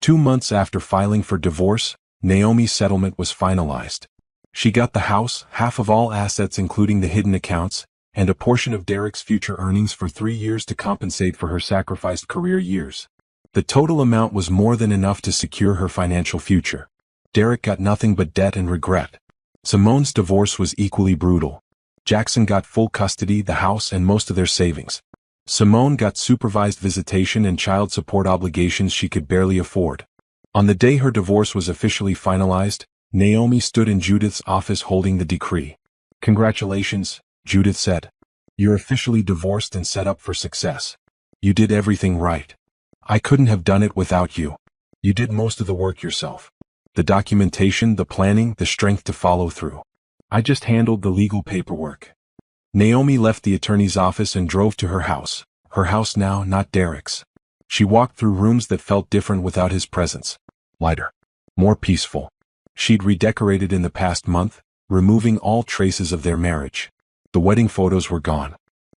2 months after filing for divorce, Naomi's settlement was finalized. She got the house, half of all assets including the hidden accounts, and a portion of Derek's future earnings for 3 years to compensate for her sacrificed career years. The total amount was more than enough to secure her financial future. Derek got nothing but debt and regret. Simone's divorce was equally brutal. Jackson got full custody, the house, and most of their savings. Simone got supervised visitation and child support obligations she could barely afford. On the day her divorce was officially finalized, Naomi stood in Judith's office holding the decree. "Congratulations," Judith said. "You're officially divorced and set up for success. You did everything right. I couldn't have done it without you. You did most of the work yourself. The documentation, the planning, the strength to follow through. I just handled the legal paperwork." Naomi left the attorney's office and drove to her house now, not Derek's. She walked through rooms that felt different without his presence. Lighter. More peaceful. She'd redecorated in the past month, removing all traces of their marriage. The wedding photos were gone.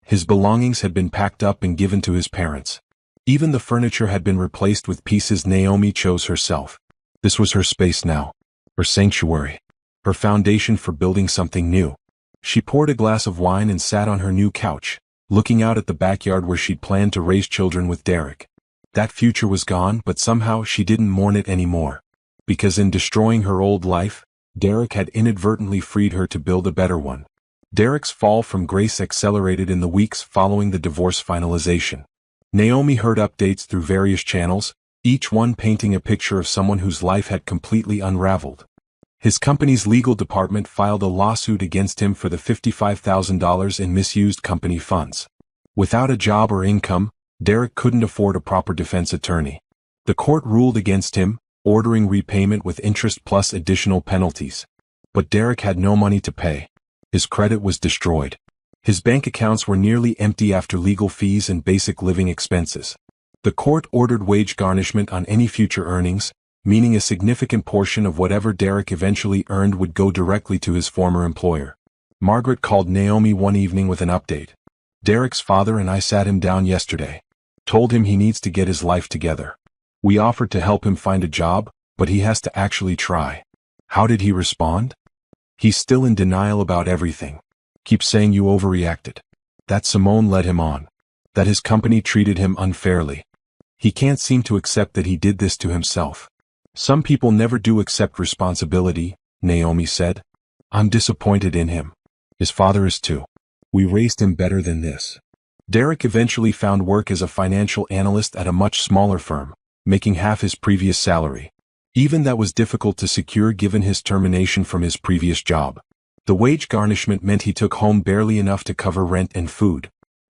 His belongings had been packed up and given to his parents. Even the furniture had been replaced with pieces Naomi chose herself. This was her space now. Her sanctuary. Her foundation for building something new. She poured a glass of wine and sat on her new couch, looking out at the backyard where she'd planned to raise children with Derek. That future was gone, but somehow she didn't mourn it anymore. Because in destroying her old life, Derek had inadvertently freed her to build a better one. Derek's fall from grace accelerated in the weeks following the divorce finalization. Naomi heard updates through various channels, each one painting a picture of someone whose life had completely unraveled. His company's legal department filed a lawsuit against him for the $55,000 in misused company funds. Without a job or income, Derek couldn't afford a proper defense attorney. The court ruled against him, ordering repayment with interest plus additional penalties. But Derek had no money to pay. His credit was destroyed. His bank accounts were nearly empty after legal fees and basic living expenses. The court ordered wage garnishment on any future earnings, meaning a significant portion of whatever Derek eventually earned would go directly to his former employer. Margaret called Naomi one evening with an update. "Derek's father and I sat him down yesterday. Told him he needs to get his life together. We offered to help him find a job, but he has to actually try." "How did he respond?" "He's still in denial about everything. Keeps saying you overreacted. That Simone led him on. That his company treated him unfairly. He can't seem to accept that he did this to himself." "Some people never do accept responsibility," Naomi said. "I'm disappointed in him. His father is too. We raised him better than this." Derek eventually found work as a financial analyst at a much smaller firm, making half his previous salary. Even that was difficult to secure given his termination from his previous job. The wage garnishment meant he took home barely enough to cover rent and food.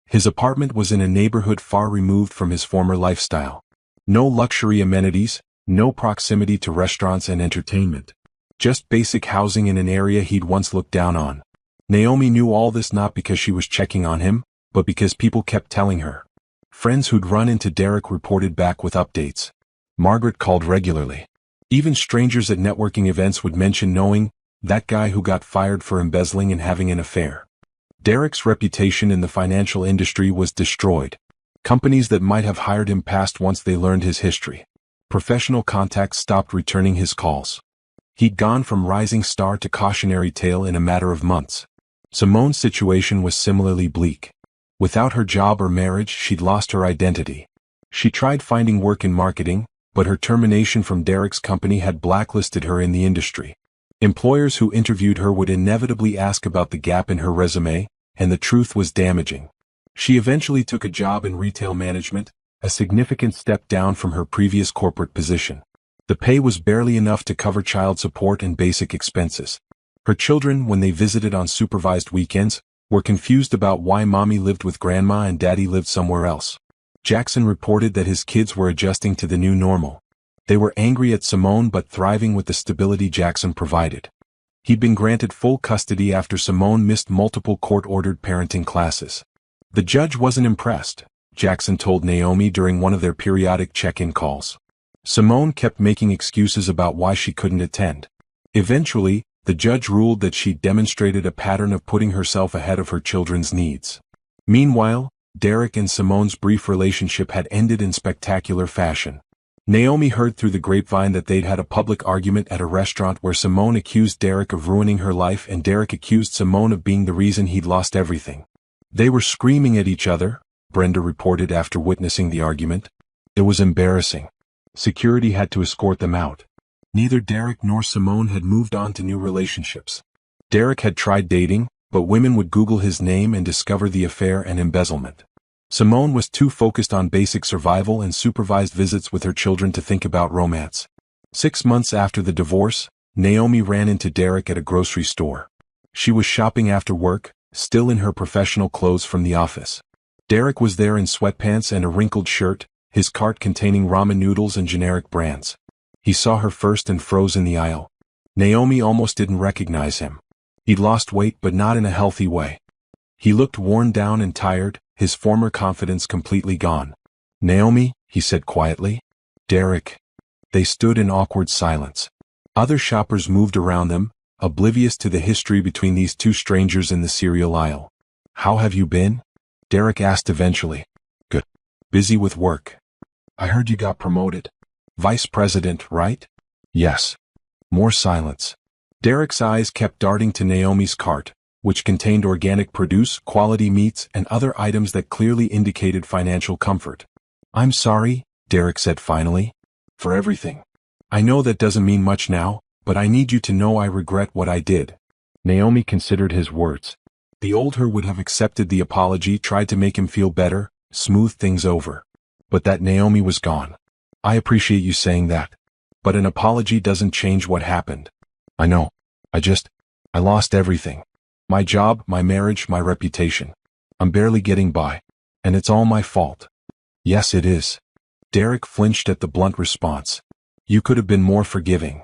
His apartment was in a neighborhood far removed from his former lifestyle. No luxury amenities, no proximity to restaurants and entertainment. Just basic housing in an area he'd once looked down on. Naomi knew all this not because she was checking on him, but because people kept telling her. Friends who'd run into Derek reported back with updates. Margaret called regularly. Even strangers at networking events would mention knowing that guy who got fired for embezzling and having an affair. Derek's reputation in the financial industry was destroyed. Companies that might have hired him passed once they learned his history. Professional contacts stopped returning his calls. He'd gone from rising star to cautionary tale in a matter of months. Simone's situation was similarly bleak. Without her job or marriage, she'd lost her identity. She tried finding work in marketing, but her termination from Derek's company had blacklisted her in the industry. Employers who interviewed her would inevitably ask about the gap in her resume, and the truth was damaging. She eventually took a job in retail management, a significant step down from her previous corporate position. The pay was barely enough to cover child support and basic expenses. Her children, when they visited on supervised weekends, were confused about why mommy lived with grandma and daddy lived somewhere else. Jackson reported that his kids were adjusting to the new normal. They were angry at Simone but thriving with the stability Jackson provided. He'd been granted full custody after Simone missed multiple court-ordered parenting classes. The judge wasn't impressed, Jackson told Naomi during one of their periodic check-in calls. Simone kept making excuses about why she couldn't attend. Eventually, The judge ruled that she demonstrated a pattern of putting herself ahead of her children's needs. Meanwhile, Derek and Simone's brief relationship had ended in spectacular fashion. Naomi heard through the grapevine that they'd had a public argument at a restaurant where Simone accused Derek of ruining her life and Derek accused Simone of being the reason he'd lost everything. They were screaming at each other, Brenda reported after witnessing the argument. It was embarrassing. Security had to escort them out. Neither Derek nor Simone had moved on to new relationships. Derek had tried dating, but women would Google his name and discover the affair and embezzlement. Simone was too focused on basic survival and supervised visits with her children to think about romance. 6 months after the divorce, Naomi ran into Derek at a grocery store. She was shopping after work, still in her professional clothes from the office. Derek was there in sweatpants and a wrinkled shirt, his cart containing ramen noodles and generic brands. He saw her first and froze in the aisle. Naomi almost didn't recognize him. He'd lost weight but not in a healthy way. He looked worn down and tired, his former confidence completely gone. "Naomi," he said quietly. "Derek." They stood in awkward silence. Other shoppers moved around them, oblivious to the history between these two strangers in the cereal aisle. "How have you been?" Derek asked eventually. "Good. Busy with work." "I heard you got promoted. Vice president, right?" "Yes." More silence. Derek's eyes kept darting to Naomi's cart, which contained organic produce, quality meats, and other items that clearly indicated financial comfort. "I'm sorry," Derek said finally. "For everything. I know that doesn't mean much now, but I need you to know I regret what I did." Naomi considered his words. The old her would have accepted the apology, tried to make him feel better, smooth things over. But that Naomi was gone. "I appreciate you saying that. But an apology doesn't change what happened. I know. I lost everything. My job, my marriage, my reputation. I'm barely getting by. And it's all my fault." "Yes, it is." Derek flinched at the blunt response. "You could have been more forgiving."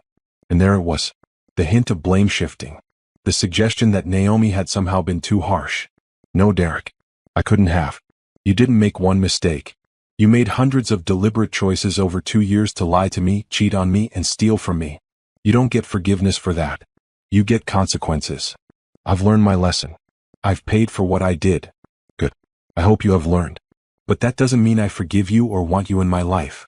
And there it was. The hint of blame shifting. The suggestion that Naomi had somehow been too harsh. "No, Derek. I couldn't have. You didn't make one mistake. You made hundreds of deliberate choices over 2 years to lie to me, cheat on me, and steal from me. You don't get forgiveness for that. You get consequences. I've learned my lesson. I've paid for what I did." "Good. I hope you have learned. But that doesn't mean I forgive you or want you in my life."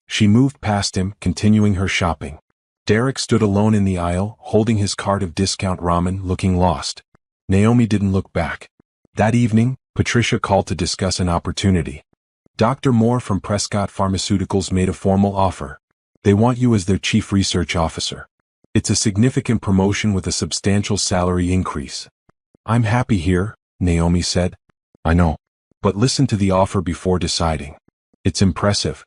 She moved past him, continuing her shopping. Derek stood alone in the aisle, holding his cart of discount ramen, looking lost. Naomi didn't look back. That evening, Patricia called to discuss an opportunity. Dr. Moore from Prescott Pharmaceuticals made a formal offer. They want you as their chief research officer. It's a significant promotion with a substantial salary increase. "I'm happy here," Naomi said. "I know. But listen to the offer before deciding. It's impressive."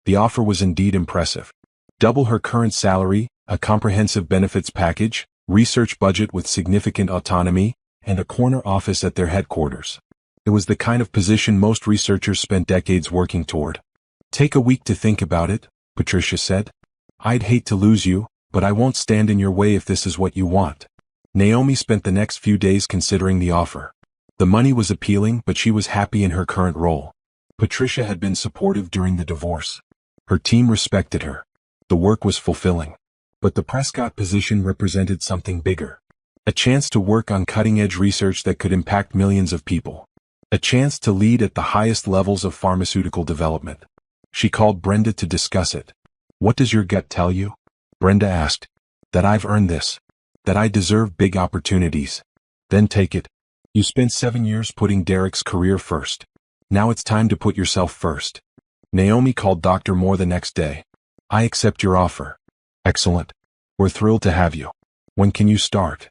The offer was indeed impressive. Double her current salary, a comprehensive benefits package, research budget with significant autonomy, and a corner office at their headquarters. It was the kind of position most researchers spent decades working toward. "Take a week to think about it," Patricia said. "I'd hate to lose you, but I won't stand in your way if this is what you want." Naomi spent the next few days considering the offer. The money was appealing, but she was happy in her current role. Patricia had been supportive during the divorce. Her team respected her. The work was fulfilling. But the Prescott position represented something bigger. A chance to work on cutting-edge research that could impact millions of people. A chance to lead at the highest levels of pharmaceutical development. She called Brenda to discuss it. "What does your gut tell you?" Brenda asked. "That I've earned this. That I deserve big opportunities." "Then take it. You spent 7 years putting Derek's career first. Now it's time to put yourself first." Naomi called Dr. Moore the next day. "I accept your offer." "Excellent. We're thrilled to have you. When can you start?"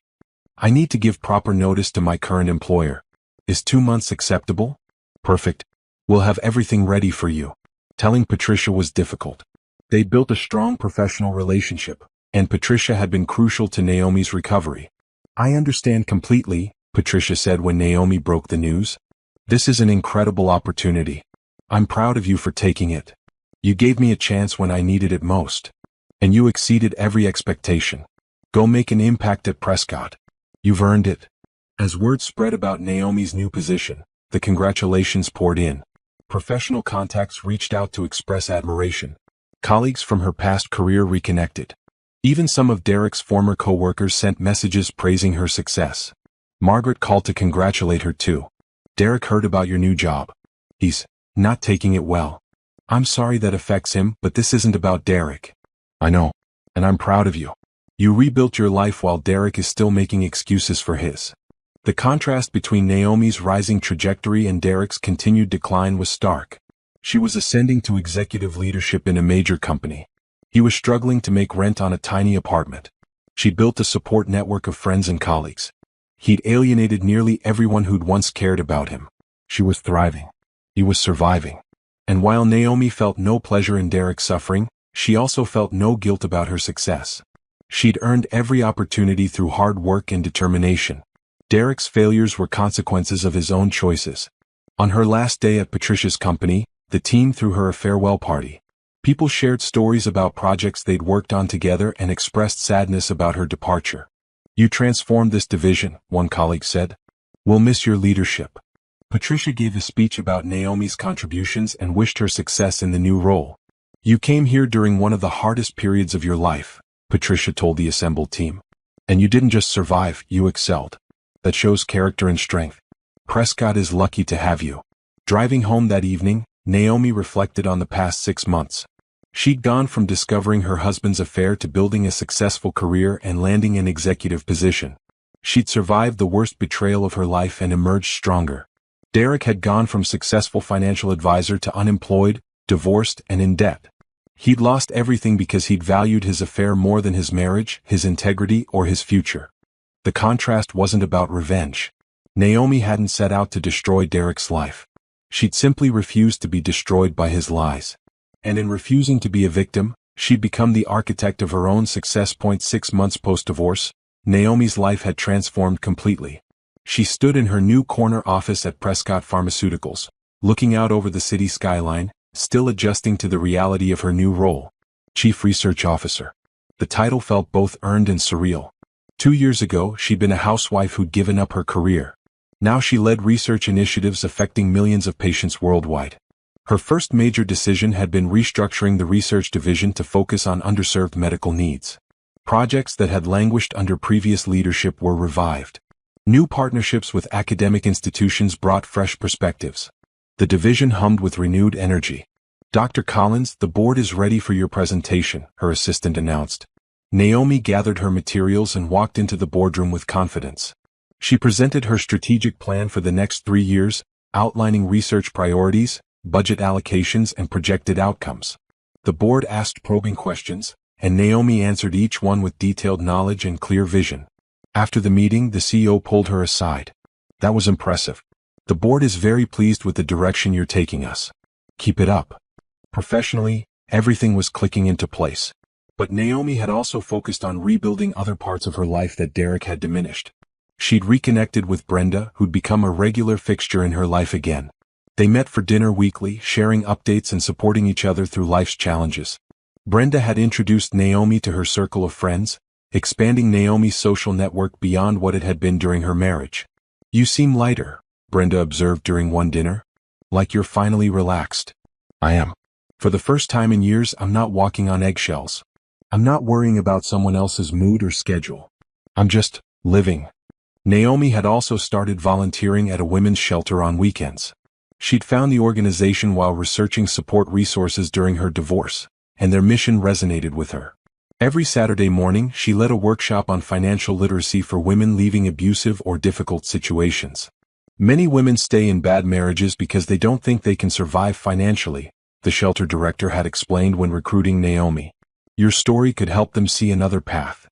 "I need to give proper notice to my current employer. Is 2 months acceptable?" "Perfect. We'll have everything ready for you." Telling Patricia was difficult. They built a strong professional relationship, and Patricia had been crucial to Naomi's recovery. "I understand completely," Patricia said when Naomi broke the news. "This is an incredible opportunity. I'm proud of you for taking it. You gave me a chance when I needed it most. And you exceeded every expectation. Go make an impact at Prescott. You've earned it." As word spread about Naomi's new position, the congratulations poured in. Professional contacts reached out to express admiration. Colleagues from her past career reconnected. Even some of Derek's former co-workers sent messages praising her success. Margaret called to congratulate her too. Derek heard about your new job. He's not taking it well. I'm sorry that affects him, but this isn't about Derek. I know. And I'm proud of you. You rebuilt your life while Derek is still making excuses for his. The contrast between Naomi's rising trajectory and Derek's continued decline was stark. She was ascending to executive leadership in a major company. He was struggling to make rent on a tiny apartment. She'd built a support network of friends and colleagues. He'd alienated nearly everyone who'd once cared about him. She was thriving. He was surviving. And while Naomi felt no pleasure in Derek's suffering, she also felt no guilt about her success. She'd earned every opportunity through hard work and determination. Derek's failures were consequences of his own choices. On her last day at Patricia's company, the team threw her a farewell party. People shared stories about projects they'd worked on together and expressed sadness about her departure. You transformed this division, one colleague said. We'll miss your leadership. Patricia gave a speech about Naomi's contributions and wished her success in the new role. You came here during one of the hardest periods of your life, Patricia told the assembled team. And you didn't just survive, you excelled. That shows character and strength. Prescott is lucky to have you. Driving home that evening, Naomi reflected on the past 6 months. She'd gone from discovering her husband's affair to building a successful career and landing an executive position. She'd survived the worst betrayal of her life and emerged stronger. Derek had gone from successful financial advisor to unemployed, divorced, and in debt. He'd lost everything because he'd valued his affair more than his marriage, his integrity, or his future. The contrast wasn't about revenge. Naomi hadn't set out to destroy Derek's life. She'd simply refused to be destroyed by his lies. And in refusing to be a victim, she'd become the architect of her own success. 6 months post-divorce, Naomi's life had transformed completely. She stood in her new corner office at Prescott Pharmaceuticals, looking out over the city skyline, still adjusting to the reality of her new role. Chief Research Officer. The title felt both earned and surreal. 2 years ago, she'd been a housewife who'd given up her career. Now she led research initiatives affecting millions of patients worldwide. Her first major decision had been restructuring the research division to focus on underserved medical needs. Projects that had languished under previous leadership were revived. New partnerships with academic institutions brought fresh perspectives. The division hummed with renewed energy. Dr. Collins, the board is ready for your presentation, her assistant announced. Naomi gathered her materials and walked into the boardroom with confidence. She presented her strategic plan for the next 3 years, outlining research priorities, budget allocations, and projected outcomes. The board asked probing questions, and Naomi answered each one with detailed knowledge and clear vision. After the meeting, the CEO pulled her aside. That was impressive. The board is very pleased with the direction you're taking us. Keep it up. Professionally, everything was clicking into place. But Naomi had also focused on rebuilding other parts of her life that Derek had diminished. She'd reconnected with Brenda, who'd become a regular fixture in her life again. They met for dinner weekly, sharing updates and supporting each other through life's challenges. Brenda had introduced Naomi to her circle of friends, expanding Naomi's social network beyond what it had been during her marriage. You seem lighter, Brenda observed during one dinner. Like you're finally relaxed. I am. For the first time in years, I'm not walking on eggshells. I'm not worrying about someone else's mood or schedule. I'm just living. Naomi had also started volunteering at a women's shelter on weekends. She'd found the organization while researching support resources during her divorce, and their mission resonated with her. Every Saturday morning, she led a workshop on financial literacy for women leaving abusive or difficult situations. Many women stay in bad marriages because they don't think they can survive financially, the shelter director had explained when recruiting Naomi. Your story could help them see another path.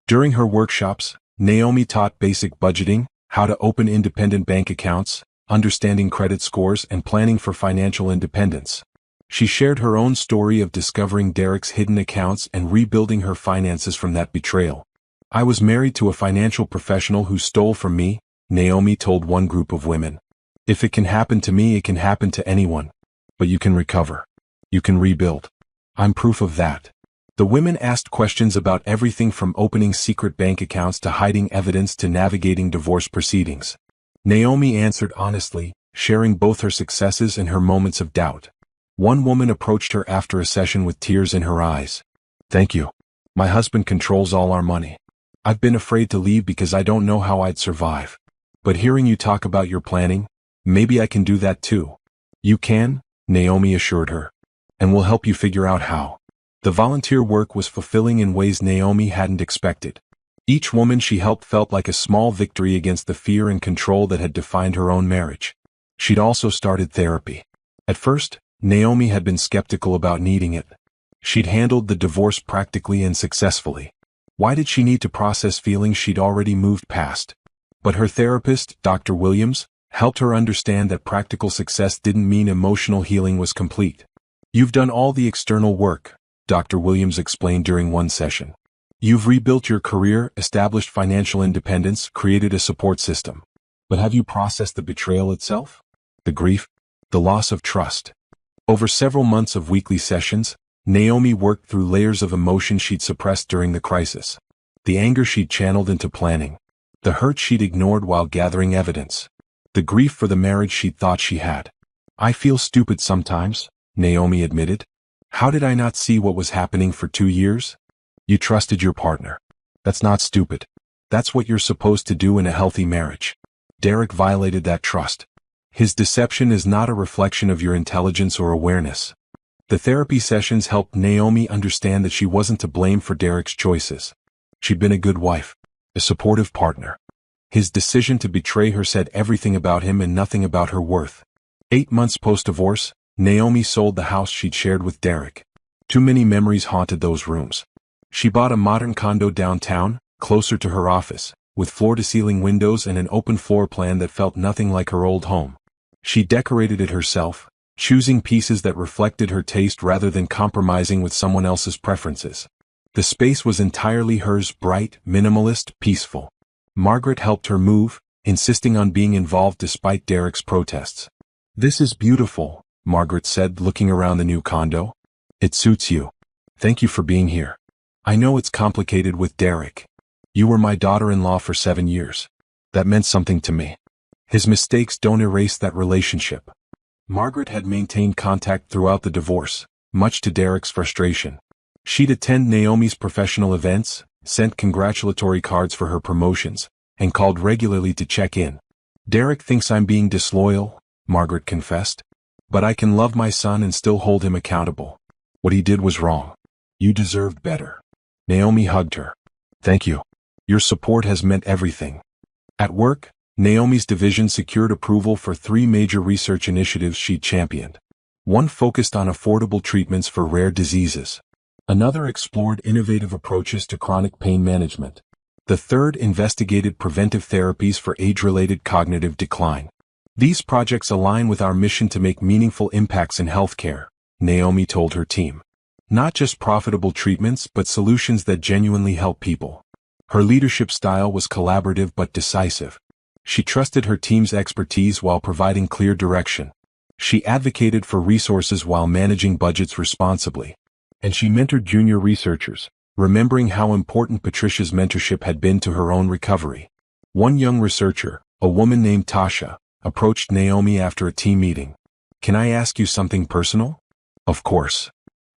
During her workshops, Naomi taught basic budgeting, how to open independent bank accounts, understanding credit scores, and planning for financial independence. She shared her own story of discovering Derek's hidden accounts and rebuilding her finances from that betrayal. I was married to a financial professional who stole from me, Naomi told one group of women. If it can happen to me, it can happen to anyone. But you can recover. You can rebuild. I'm proof of that. The women asked questions about everything from opening secret bank accounts to hiding evidence to navigating divorce proceedings. Naomi answered honestly, sharing both her successes and her moments of doubt. One woman approached her after a session with tears in her eyes. Thank you. My husband controls all our money. I've been afraid to leave because I don't know how I'd survive. But hearing you talk about your planning, maybe I can do that too. You can, Naomi assured her. And we'll help you figure out how. The volunteer work was fulfilling in ways Naomi hadn't expected. Each woman she helped felt like a small victory against the fear and control that had defined her own marriage. She'd also started therapy. At first, Naomi had been skeptical about needing it. She'd handled the divorce practically and successfully. Why did she need to process feelings she'd already moved past? But her therapist, Dr. Williams, helped her understand that practical success didn't mean emotional healing was complete. You've done all the external work, Dr. Williams explained during one session. You've rebuilt your career, established financial independence, created a support system. But have you processed the betrayal itself? The grief? The loss of trust? Over several months of weekly sessions, Naomi worked through layers of emotion she'd suppressed during the crisis. The anger she'd channeled into planning. The hurt she'd ignored while gathering evidence. The grief for the marriage she'd thought she had. I feel stupid sometimes, Naomi admitted. How did I not see what was happening for 2 years? You trusted your partner. That's not stupid. That's what you're supposed to do in a healthy marriage. Derek violated that trust. His deception is not a reflection of your intelligence or awareness. The therapy sessions helped Naomi understand that she wasn't to blame for Derek's choices. She'd been a good wife, a supportive partner. His decision to betray her said everything about him and nothing about her worth. 8 months post-divorce, Naomi sold the house she'd shared with Derek. Too many memories haunted those rooms. She bought a modern condo downtown, closer to her office, with floor-to-ceiling windows and an open floor plan that felt nothing like her old home. She decorated it herself, choosing pieces that reflected her taste rather than compromising with someone else's preferences. The space was entirely hers, bright, minimalist, peaceful. Margaret helped her move, insisting on being involved despite Derek's protests. "This is beautiful," Margaret said, looking around the new condo. "It suits you. Thank you for being here. I know it's complicated with Derek. You were my daughter-in-law for 7 years. That meant something to me. His mistakes don't erase that relationship." Margaret had maintained contact throughout the divorce, much to Derek's frustration. She'd attend Naomi's professional events, sent congratulatory cards for her promotions, and called regularly to check in. "Derek thinks I'm being disloyal," Margaret confessed. "But I can love my son and still hold him accountable. What he did was wrong. You deserved better." Naomi hugged her. "Thank you. Your support has meant everything." At work, Naomi's division secured approval for 3 major research initiatives she'd championed. One focused on affordable treatments for rare diseases. Another explored innovative approaches to chronic pain management. The third investigated preventive therapies for age-related cognitive decline. "These projects align with our mission to make meaningful impacts in healthcare," Naomi told her team. "Not just profitable treatments, but solutions that genuinely help people." Her leadership style was collaborative but decisive. She trusted her team's expertise while providing clear direction. She advocated for resources while managing budgets responsibly. And she mentored junior researchers, remembering how important Patricia's mentorship had been to her own recovery. One young researcher, a woman named Tasha, approached Naomi after a team meeting. "Can I ask you something personal?" "Of course.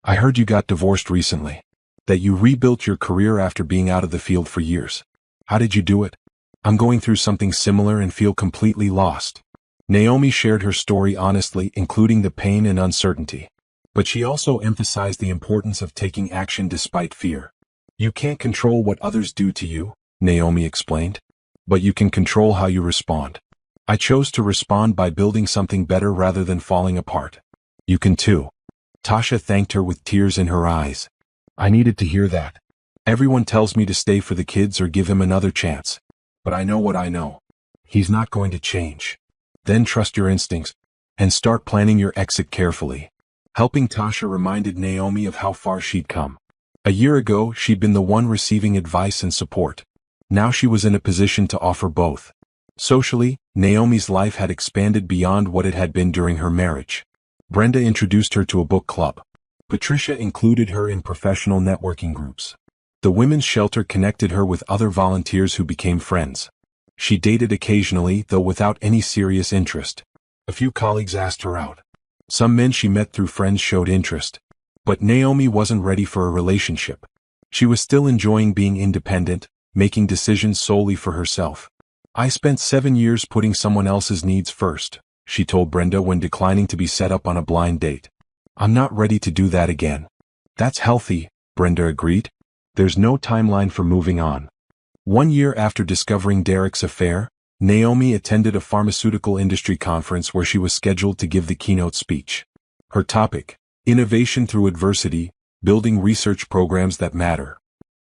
I heard you got divorced recently. That you rebuilt your career after being out of the field for years. How did you do it? I'm going through something similar and feel completely lost." Naomi shared her story honestly, including the pain and uncertainty. But she also emphasized the importance of taking action despite fear. "You can't control what others do to you," Naomi explained. "But you can control how you respond. I chose to respond by building something better rather than falling apart. You can too." Tasha thanked her with tears in her eyes. "I needed to hear that. Everyone tells me to stay for the kids or give him another chance. But I know what I know. He's not going to change. Then trust your instincts, and start planning your exit carefully." Helping Tasha reminded Naomi of how far she'd come. A year ago, she'd been the one receiving advice and support. Now she was in a position to offer both. Socially, Naomi's life had expanded beyond what it had been during her marriage. Brenda introduced her to a book club. Patricia included her in professional networking groups. The women's shelter connected her with other volunteers who became friends. She dated occasionally, though without any serious interest. A few colleagues asked her out. Some men she met through friends showed interest. But Naomi wasn't ready for a relationship. She was still enjoying being independent, making decisions solely for herself. "I spent 7 years putting someone else's needs first," she told Brenda when declining to be set up on a blind date. "I'm not ready to do that again." "That's healthy," Brenda agreed. "There's no timeline for moving on." 1 year after discovering Derek's affair, Naomi attended a pharmaceutical industry conference where she was scheduled to give the keynote speech. Her topic: Innovation Through Adversity, Building Research Programs That Matter.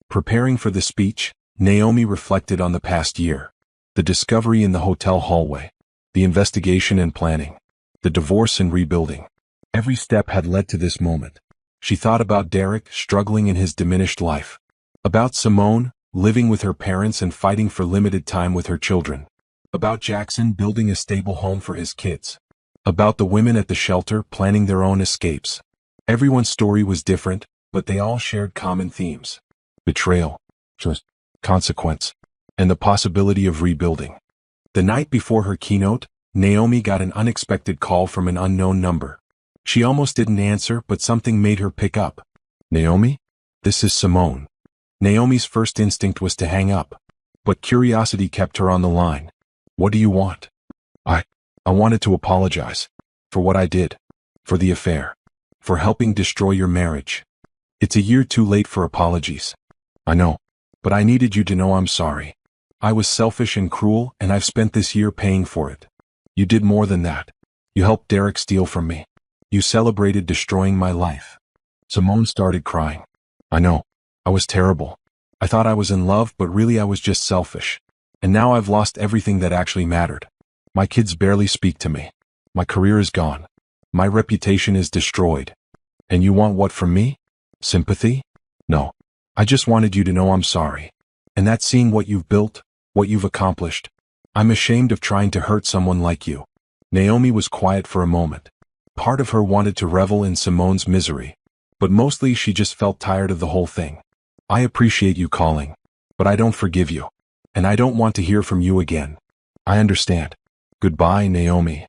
Preparing for the speech, Naomi reflected on the past year. The discovery in the hotel hallway, the investigation and planning, the divorce and rebuilding. Every step had led to this moment. She thought about Derek struggling in his diminished life, about Simone living with her parents and fighting for limited time with her children, about Jackson building a stable home for his kids, about the women at the shelter planning their own escapes. Everyone's story was different, but they all shared common themes: betrayal, consequence, and the possibility of rebuilding. The night before her keynote, Naomi got an unexpected call from an unknown number. She almost didn't answer, but something made her pick up. "Naomi? This is Simone." Naomi's first instinct was to hang up, but curiosity kept her on the line. "What do you want?" I wanted to apologize. For what I did. For the affair. For helping destroy your marriage. It's a year too late for apologies. I know. But I needed you to know I'm sorry. I was selfish and cruel, and I've spent this year paying for it. You did more than that. You helped Derek steal from me. You celebrated destroying my life." Simone started crying. "I know. I was terrible. I thought I was in love, but really I was just selfish. And now I've lost everything that actually mattered. My kids barely speak to me. My career is gone. My reputation is destroyed. And you want what from me? Sympathy? No. I just wanted you to know I'm sorry. And that's seeing what you've built, what you've accomplished. I'm ashamed of trying to hurt someone like you." Naomi was quiet for a moment. Part of her wanted to revel in Simone's misery, but mostly she just felt tired of the whole thing. "I appreciate you calling, but I don't forgive you. And I don't want to hear from you again." "I understand. Goodbye, Naomi."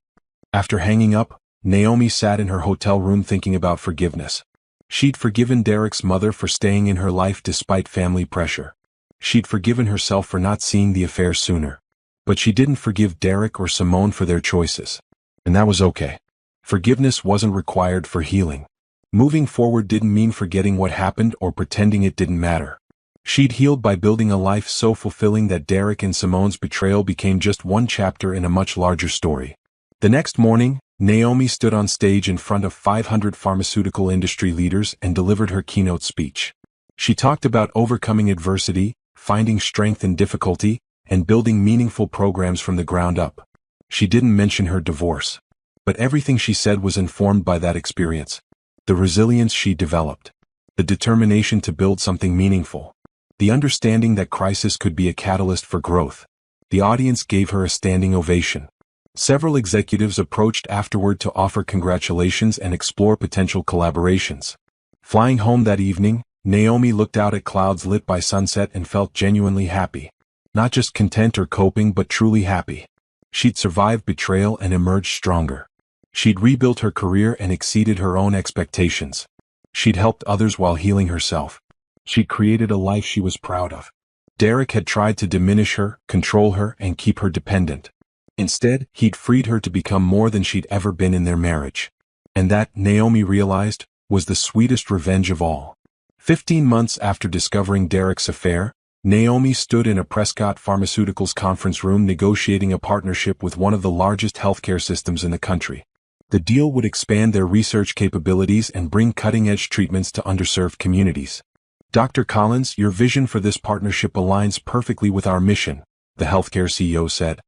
After hanging up, Naomi sat in her hotel room thinking about forgiveness. She'd forgiven Derek's mother for staying in her life despite family pressure. She'd forgiven herself for not seeing the affair sooner. But she didn't forgive Derek or Simone for their choices. And that was okay. Forgiveness wasn't required for healing. Moving forward didn't mean forgetting what happened or pretending it didn't matter. She'd healed by building a life so fulfilling that Derek and Simone's betrayal became just one chapter in a much larger story. The next morning, Naomi stood on stage in front of 500 pharmaceutical industry leaders and delivered her keynote speech. She talked about overcoming adversity, finding strength in difficulty, and building meaningful programs from the ground up. She didn't mention her divorce. But everything she said was informed by that experience. The resilience she developed. The determination to build something meaningful. The understanding that crisis could be a catalyst for growth. The audience gave her a standing ovation. Several executives approached afterward to offer congratulations and explore potential collaborations. Flying home that evening, Naomi looked out at clouds lit by sunset and felt genuinely happy. Not just content or coping, but truly happy. She'd survived betrayal and emerged stronger. She'd rebuilt her career and exceeded her own expectations. She'd helped others while healing herself. She'd created a life she was proud of. Derek had tried to diminish her, control her, and keep her dependent. Instead, he'd freed her to become more than she'd ever been in their marriage. And that, Naomi realized, was the sweetest revenge of all. 15 months after discovering Derek's affair, Naomi stood in a Prescott Pharmaceuticals conference room negotiating a partnership with one of the largest healthcare systems in the country. The deal would expand their research capabilities and bring cutting-edge treatments to underserved communities. "Dr. Collins, your vision for this partnership aligns perfectly with our mission," the healthcare CEO said.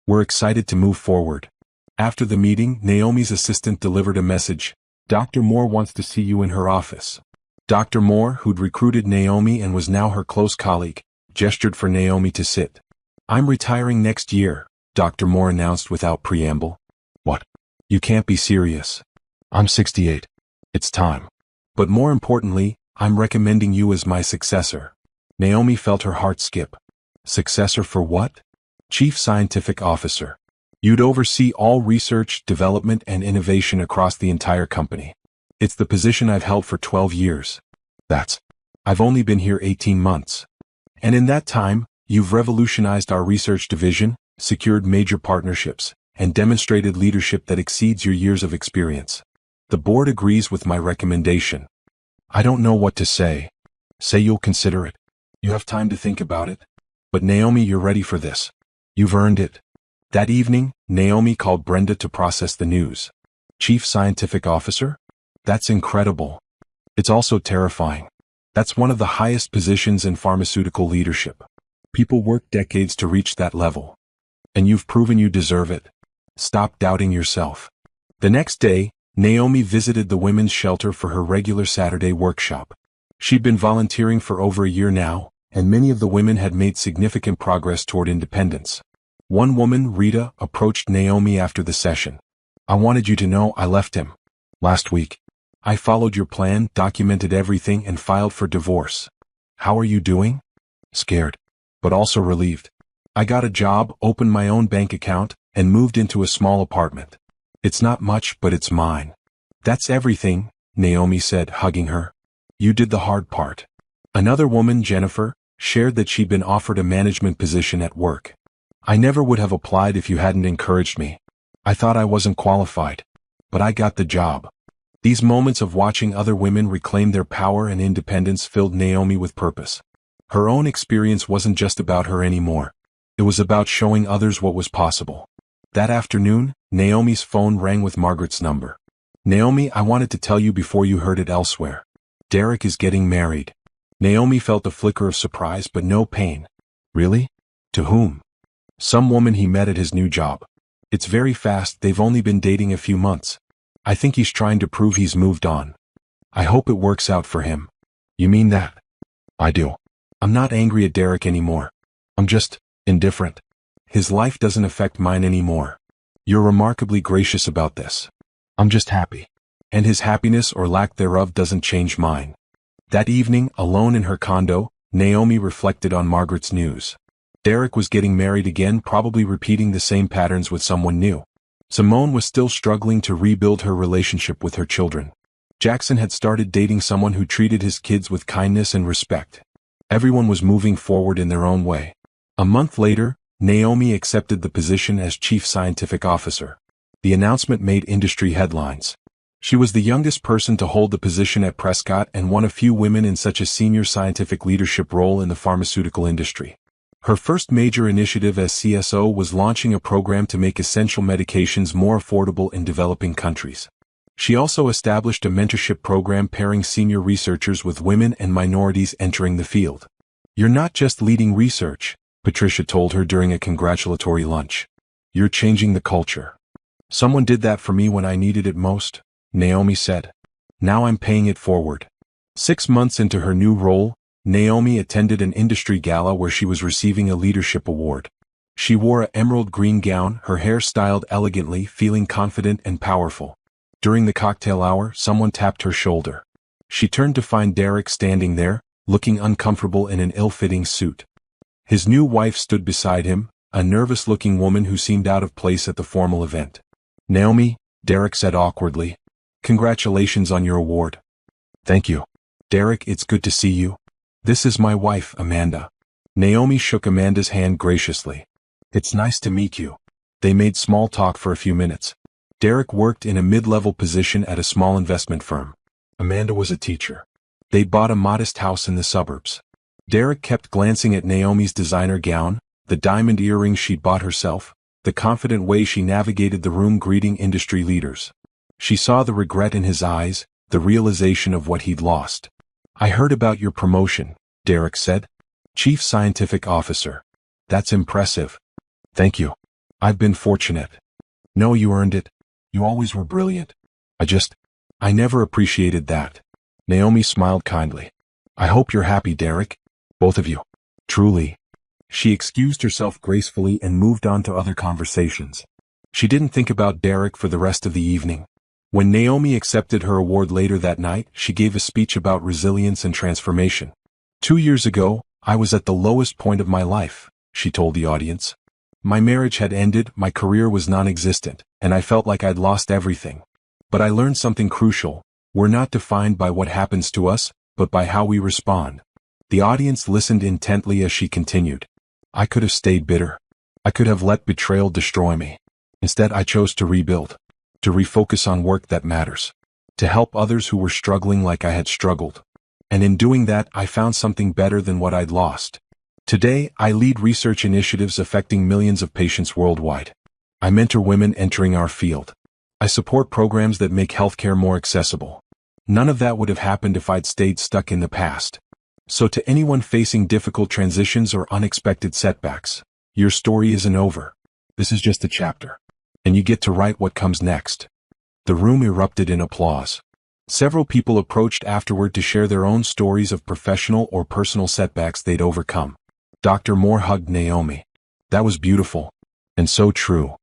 "We're excited to move forward." After the meeting, Naomi's assistant delivered a message. "Dr. Moore wants to see you in her office." Dr. Moore, who'd recruited Naomi and was now her close colleague, gestured for Naomi to sit. "I'm retiring next year," Dr. Moore announced without preamble. "What? You can't be serious." "I'm 68. It's time. But more importantly, I'm recommending you as my successor." Naomi felt her heart skip. Successor for what? Chief Scientific Officer. You'd oversee all research, development, and innovation across the entire company. It's the position I've held for 12 years. That's I've only been here 18 months. And in that time, you've revolutionized our research division, secured major partnerships, and demonstrated leadership that exceeds your years of experience. The board agrees with my recommendation. I don't know what to say. Say you'll consider it. You have time to think about it. But Naomi, you're ready for this. You've earned it. That evening, Naomi called Brenda to process the news. Chief Scientific Officer? That's incredible. It's also terrifying. That's one of the highest positions in pharmaceutical leadership. People work decades to reach that level. And you've proven you deserve it. Stop doubting yourself. The next day, Naomi visited the women's shelter for her regular Saturday workshop. She'd been volunteering for over a year now, and many of the women had made significant progress toward independence. One woman, Rita, approached Naomi after the session. I wanted you to know I left him. Last week. I followed your plan, documented everything, and filed for divorce. How are you doing? Scared, but also relieved. I got a job, opened my own bank account, and moved into a small apartment. It's not much, but it's mine. That's everything, Naomi said, hugging her. You did the hard part. Another woman, Jennifer, shared that she'd been offered a management position at work. I never would have applied if you hadn't encouraged me. I thought I wasn't qualified. But I got the job. These moments of watching other women reclaim their power and independence filled Naomi with purpose. Her own experience wasn't just about her anymore. It was about showing others what was possible. That afternoon, Naomi's phone rang with Margaret's number. Naomi, I wanted to tell you before you heard it elsewhere. Derek is getting married. Naomi felt a flicker of surprise but no pain. Really? To whom? Some woman he met at his new job. It's very fast, they've only been dating a few months. I think he's trying to prove he's moved on. I hope it works out for him. You mean that? I do. I'm not angry at Derek anymore. I'm just indifferent. His life doesn't affect mine anymore. You're remarkably gracious about this. I'm just happy. And his happiness or lack thereof doesn't change mine. That evening, alone in her condo, Naomi reflected on Margaret's news. Derek was getting married again, probably repeating the same patterns with someone new. Simone was still struggling to rebuild her relationship with her children. Jackson had started dating someone who treated his kids with kindness and respect. Everyone was moving forward in their own way. A month later, Naomi accepted the position as Chief Scientific Officer. The announcement made industry headlines. She was the youngest person to hold the position at Prescott and one of few women in such a senior scientific leadership role in the pharmaceutical industry. Her first major initiative as CSO was launching a program to make essential medications more affordable in developing countries. She also established a mentorship program pairing senior researchers with women and minorities entering the field. You're not just leading research, Patricia told her during a congratulatory lunch. You're changing the culture. Someone did that for me when I needed it most, Naomi said. Now I'm paying it forward. 6 months into her new role, Naomi attended an industry gala where she was receiving a leadership award. She wore an emerald green gown, her hair styled elegantly, feeling confident and powerful. During the cocktail hour, someone tapped her shoulder. She turned to find Derek standing there, looking uncomfortable in an ill-fitting suit. His new wife stood beside him, a nervous-looking woman who seemed out of place at the formal event. Naomi, Derek said awkwardly. Congratulations on your award. Thank you. Derek, it's good to see you. This is my wife, Amanda. Naomi shook Amanda's hand graciously. It's nice to meet you. They made small talk for a few minutes. Derek worked in a mid-level position at a small investment firm. Amanda was a teacher. They'd bought a modest house in the suburbs. Derek kept glancing at Naomi's designer gown, the diamond earrings she'd bought herself, the confident way she navigated the room greeting industry leaders. She saw the regret in his eyes, the realization of what he'd lost. I heard about your promotion, Derek said. Chief Scientific Officer. That's impressive. Thank you. I've been fortunate. No, you earned it. You always were brilliant. I never appreciated that. Naomi smiled kindly. I hope you're happy, Derek. Both of you. Truly. She excused herself gracefully and moved on to other conversations. She didn't think about Derek for the rest of the evening. When Naomi accepted her award later that night, she gave a speech about resilience and transformation. 2 years ago, I was at the lowest point of my life, she told the audience. My marriage had ended, my career was non-existent, and I felt like I'd lost everything. But I learned something crucial. We're not defined by what happens to us, but by how we respond. The audience listened intently as she continued. I could have stayed bitter. I could have let betrayal destroy me. Instead, I chose to rebuild, to refocus on work that matters, to help others who were struggling like I had struggled. And in doing that, I found something better than what I'd lost. Today, I lead research initiatives affecting millions of patients worldwide. I mentor women entering our field. I support programs that make healthcare more accessible. None of that would have happened if I'd stayed stuck in the past. So to anyone facing difficult transitions or unexpected setbacks, your story isn't over. This is just a chapter. And you get to write what comes next. The room erupted in applause. Several people approached afterward to share their own stories of professional or personal setbacks they'd overcome. Dr. Moore hugged Naomi. That was beautiful. And so true.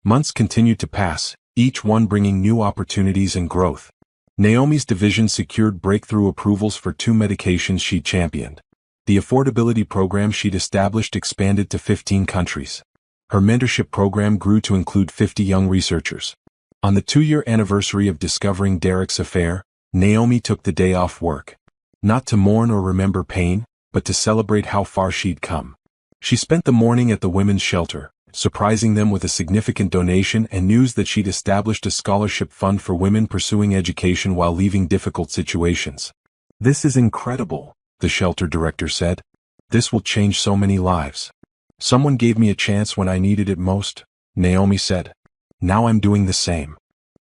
Months continued to pass, each one bringing new opportunities and growth. Naomi's division secured breakthrough approvals for 2 medications she'd championed. The affordability program she'd established expanded to 15 countries. Her mentorship program grew to include 50 young researchers. On the 2-year anniversary of discovering Derek's affair, Naomi took the day off work. Not to mourn or remember pain, but to celebrate how far she'd come. She spent the morning at the women's shelter, surprising them with a significant donation and news that she'd established a scholarship fund for women pursuing education while leaving difficult situations. This is incredible, the shelter director said. This will change so many lives. Someone gave me a chance when I needed it most, Naomi said. Now I'm doing the same.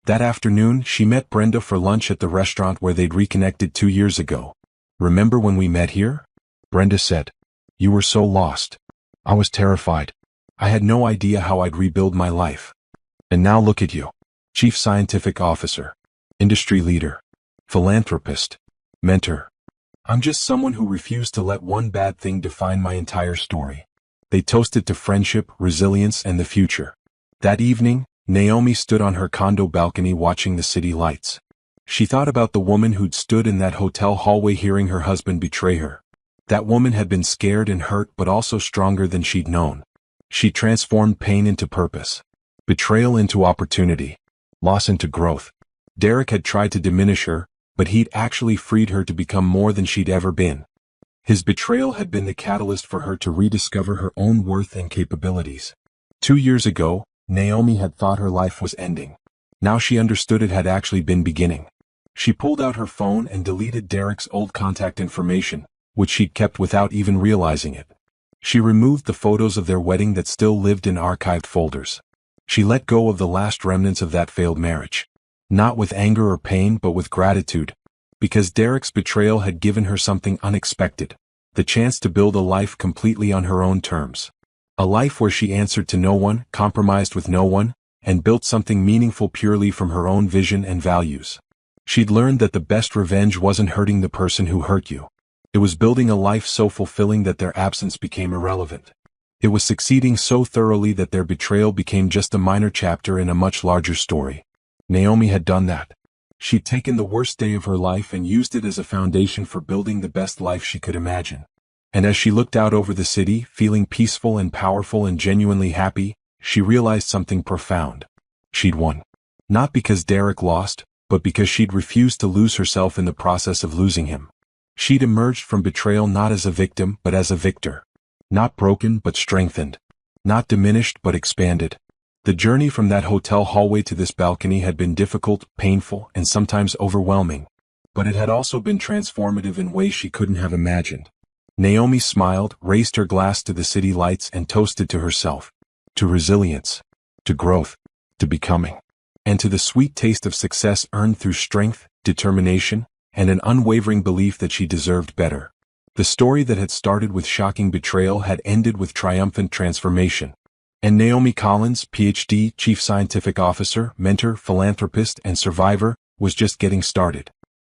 That afternoon, she met Brenda for lunch at the restaurant where they'd reconnected 2 years ago. Remember when we met here? Brenda said. You were so lost. I was terrified. I had no idea how I'd rebuild my life. And now look at you. Chief Scientific Officer, industry leader, philanthropist, mentor. I'm just someone who refused to let one bad thing define my entire story. They toasted to friendship, resilience, and the future. That evening, Naomi stood on her condo balcony watching the city lights. She thought about the woman who'd stood in that hotel hallway hearing her husband betray her. That woman had been scared and hurt but also stronger than she'd known. She transformed pain into purpose, betrayal into opportunity, loss into growth. Derek had tried to diminish her, but he'd actually freed her to become more than she'd ever been. His betrayal had been the catalyst for her to rediscover her own worth and capabilities. 2 years ago, Naomi had thought her life was ending. Now she understood it had actually been beginning. She pulled out her phone and deleted Derek's old contact information, which she'd kept without even realizing it. She removed the photos of their wedding that still lived in archived folders. She let go of the last remnants of that failed marriage. Not with anger or pain, but with gratitude. Because Derek's betrayal had given her something unexpected. The chance to build a life completely on her own terms. A life where she answered to no one, compromised with no one, and built something meaningful purely from her own vision and values. She'd learned that the best revenge wasn't hurting the person who hurt you. It was building a life so fulfilling that their absence became irrelevant. It was succeeding so thoroughly that their betrayal became just a minor chapter in a much larger story. Naomi had done that. She'd taken the worst day of her life and used it as a foundation for building the best life she could imagine. And as she looked out over the city, feeling peaceful and powerful and genuinely happy, she realized something profound. She'd won. Not because Derek lost, but because she'd refused to lose herself in the process of losing him. She'd emerged from betrayal not as a victim, but as a victor. Not broken, but strengthened. Not diminished, but expanded. The journey from that hotel hallway to this balcony had been difficult, painful, and sometimes overwhelming. But it had also been transformative in ways she couldn't have imagined. Naomi smiled, raised her glass to the city lights, and toasted to herself. To resilience. To growth. To becoming. And to the sweet taste of success earned through strength, determination, and an unwavering belief that she deserved better. The story that had started with shocking betrayal had ended with triumphant transformation. And Naomi Collins, Ph.D., Chief Scientific Officer, mentor, philanthropist, and survivor, was just getting started.